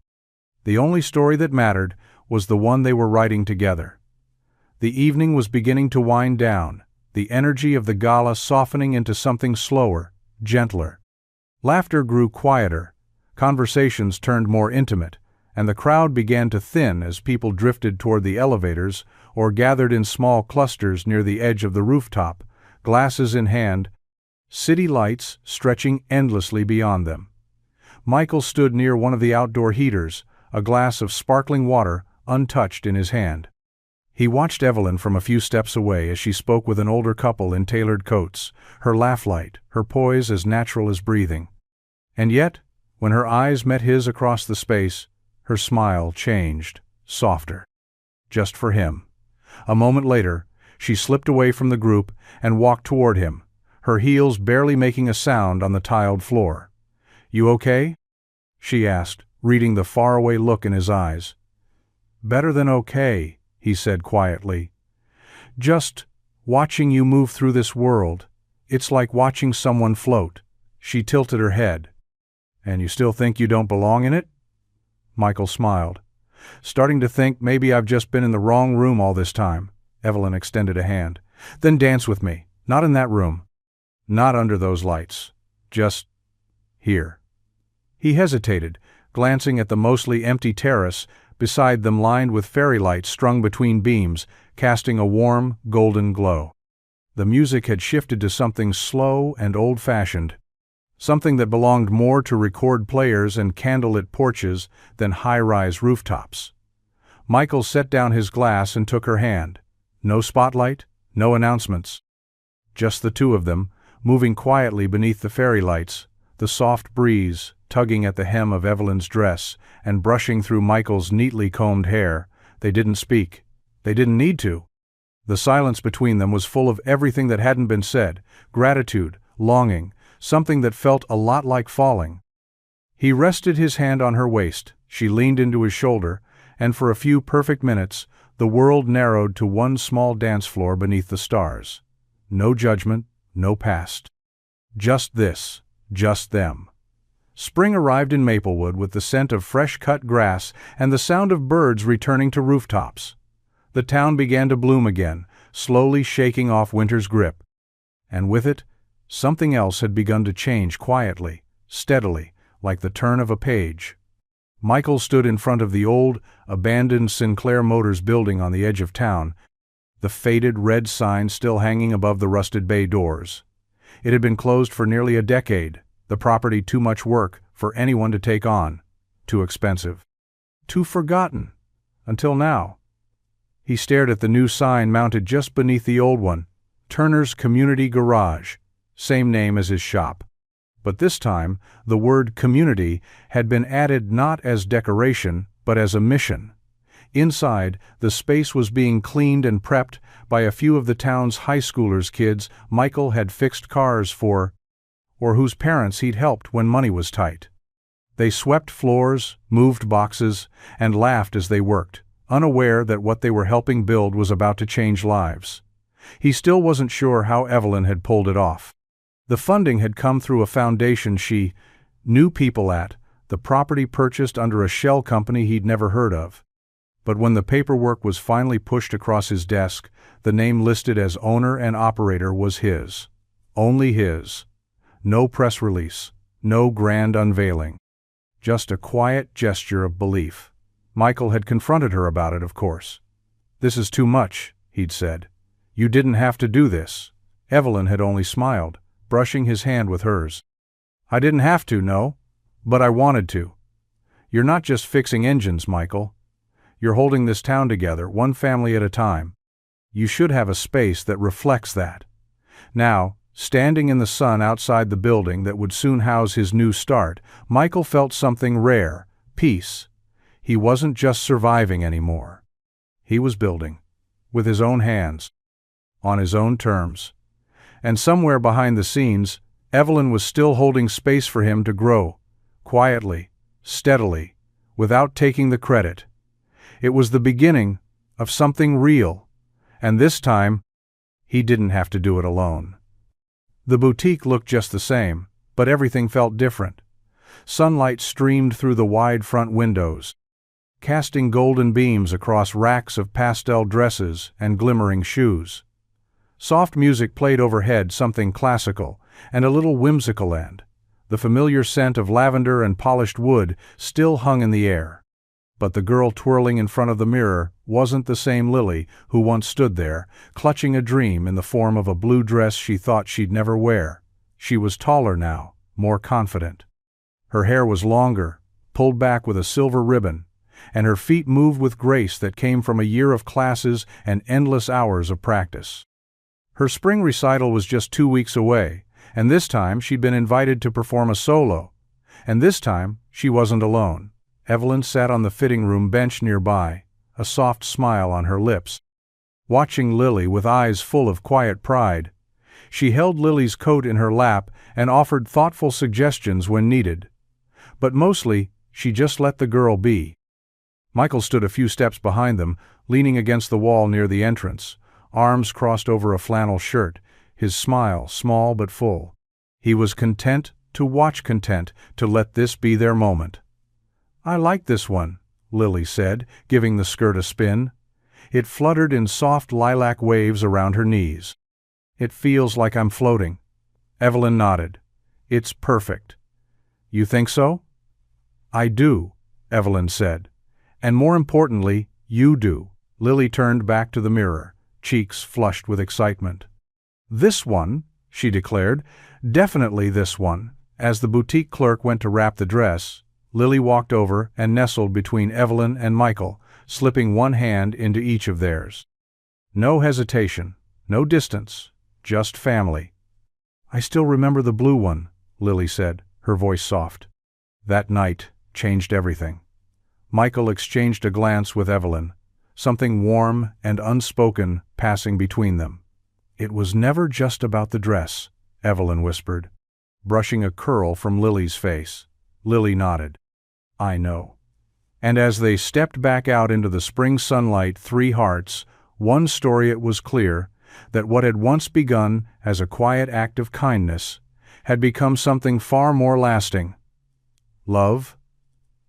the only story that mattered was the one they were writing together. The evening was beginning to wind down, the energy of the gala softening into something slower, gentler. Laughter grew quieter, conversations turned more intimate, and the crowd began to thin as people drifted toward the elevators or gathered in small clusters near the edge of the rooftop, glasses in hand, city lights stretching endlessly beyond them. Michael stood near one of the outdoor heaters, a glass of sparkling water untouched in his hand. He watched Evelyn from a few steps away as she spoke with an older couple in tailored coats, her laugh light, her poise as natural as breathing. And yet, when her eyes met his across the space, her smile changed, softer. Just for him. A moment later, she slipped away from the group and walked toward him, her heels barely making a sound on the tiled floor. "You okay?" she asked, reading the faraway look in his eyes. "Better than okay," he said quietly. "Just watching you move through this world, it's like watching someone float." She tilted her head. "And you still think you don't belong in it?" Michael smiled. "Starting to think maybe I've just been in the wrong room all this time." Evelyn extended a hand. "Then dance with me. Not in that room. Not under those lights. Just here." He hesitated, glancing at the mostly empty terrace beside them lined with fairy lights strung between beams, casting a warm, golden glow. The music had shifted to something slow and old-fashioned, something that belonged more to record players and candlelit porches than high-rise rooftops. Michael set down his glass and took her hand. No spotlight, no announcements. Just the two of them, moving quietly beneath the fairy lights, the soft breeze tugging at the hem of Evelyn's dress and brushing through Michael's neatly combed hair. They didn't speak. They didn't need to. The silence between them was full of everything that hadn't been said, gratitude, longing, something that felt a lot like falling. He rested his hand on her waist, she leaned into his shoulder, and for a few perfect minutes, the world narrowed to one small dance floor beneath the stars. No judgment, no past. Just this, just them. Spring arrived in Maplewood with the scent of fresh-cut grass and the sound of birds returning to rooftops. The town began to bloom again, slowly shaking off winter's grip. And with it, something else had begun to change quietly, steadily, like the turn of a page. Michael stood in front of the old, abandoned Sinclair Motors building on the edge of town, the faded red sign still hanging above the rusted bay doors. It had been closed for nearly a decade, the property too much work for anyone to take on, too expensive, too forgotten, until now. He stared at the new sign mounted just beneath the old one, Turner's Community Garage, same name as his shop. But this time, the word community had been added not as decoration, but as a mission. Inside, the space was being cleaned and prepped by a few of the town's high schoolers' kids Michael had fixed cars for, or whose parents he'd helped when money was tight. They swept floors, moved boxes, and laughed as they worked, unaware that what they were helping build was about to change lives. He still wasn't sure how Evelyn had pulled it off. The funding had come through a foundation she knew people at, the property purchased under a shell company he'd never heard of. But when the paperwork was finally pushed across his desk, the name listed as owner and operator was his. Only his. No press release, no grand unveiling. Just a quiet gesture of belief. Michael had confronted her about it, of course. "This is too much," he'd said. "You didn't have to do this." Evelyn had only smiled, brushing his hand with hers. "I didn't have to, no. But I wanted to. You're not just fixing engines, Michael. You're holding this town together, one family at a time. You should have a space that reflects that." Now, standing in the sun outside the building that would soon house his new start, Michael felt something rare, peace. He wasn't just surviving anymore. He was building, with his own hands, on his own terms. And somewhere behind the scenes, Evelyn was still holding space for him to grow, quietly, steadily, without taking the credit. It was the beginning of something real, and this time, he didn't have to do it alone. The boutique looked just the same, but everything felt different. Sunlight streamed through the wide front windows, casting golden beams across racks of pastel dresses and glimmering shoes. Soft music played overhead, something classical and a little whimsical, and the familiar scent of lavender and polished wood still hung in the air. But the girl twirling in front of the mirror wasn't the same Lily who once stood there, clutching a dream in the form of a blue dress she thought she'd never wear. She was taller now, more confident. Her hair was longer, pulled back with a silver ribbon, and her feet moved with grace that came from a year of classes and endless hours of practice. Her spring recital was just 2 weeks away, and this time she'd been invited to perform a solo. And this time she wasn't alone. Evelyn sat on the fitting room bench nearby, a soft smile on her lips, watching Lily with eyes full of quiet pride. She held Lily's coat in her lap and offered thoughtful suggestions when needed. But mostly, she just let the girl be. Michael stood a few steps behind them, leaning against the wall near the entrance, arms crossed over a flannel shirt, his smile small but full. He was content to let this be their moment. "I like this one," Lily said, giving the skirt a spin. It fluttered in soft lilac waves around her knees. "It feels like I'm floating." Evelyn nodded. "It's perfect." "You think so?" "I do," Evelyn said. And more importantly, you do. Lily turned back to the mirror, cheeks flushed with excitement. This one, she declared, definitely this one. As the boutique clerk went to wrap the dress, Lily walked over and nestled between Evelyn and Michael, slipping one hand into each of theirs. No hesitation, no distance, just family. I still remember the blue one, Lily said, her voice soft. That night changed everything. Michael exchanged a glance with Evelyn, something warm and unspoken passing between them. It was never just about the dress, Evelyn whispered, brushing a curl from Lily's face. Lily nodded. I know. And as they stepped back out into the spring sunlight, three hearts, one story, it was clear that what had once begun as a quiet act of kindness had become something far more lasting. Love,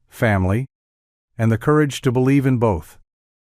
family, and the courage to believe in both.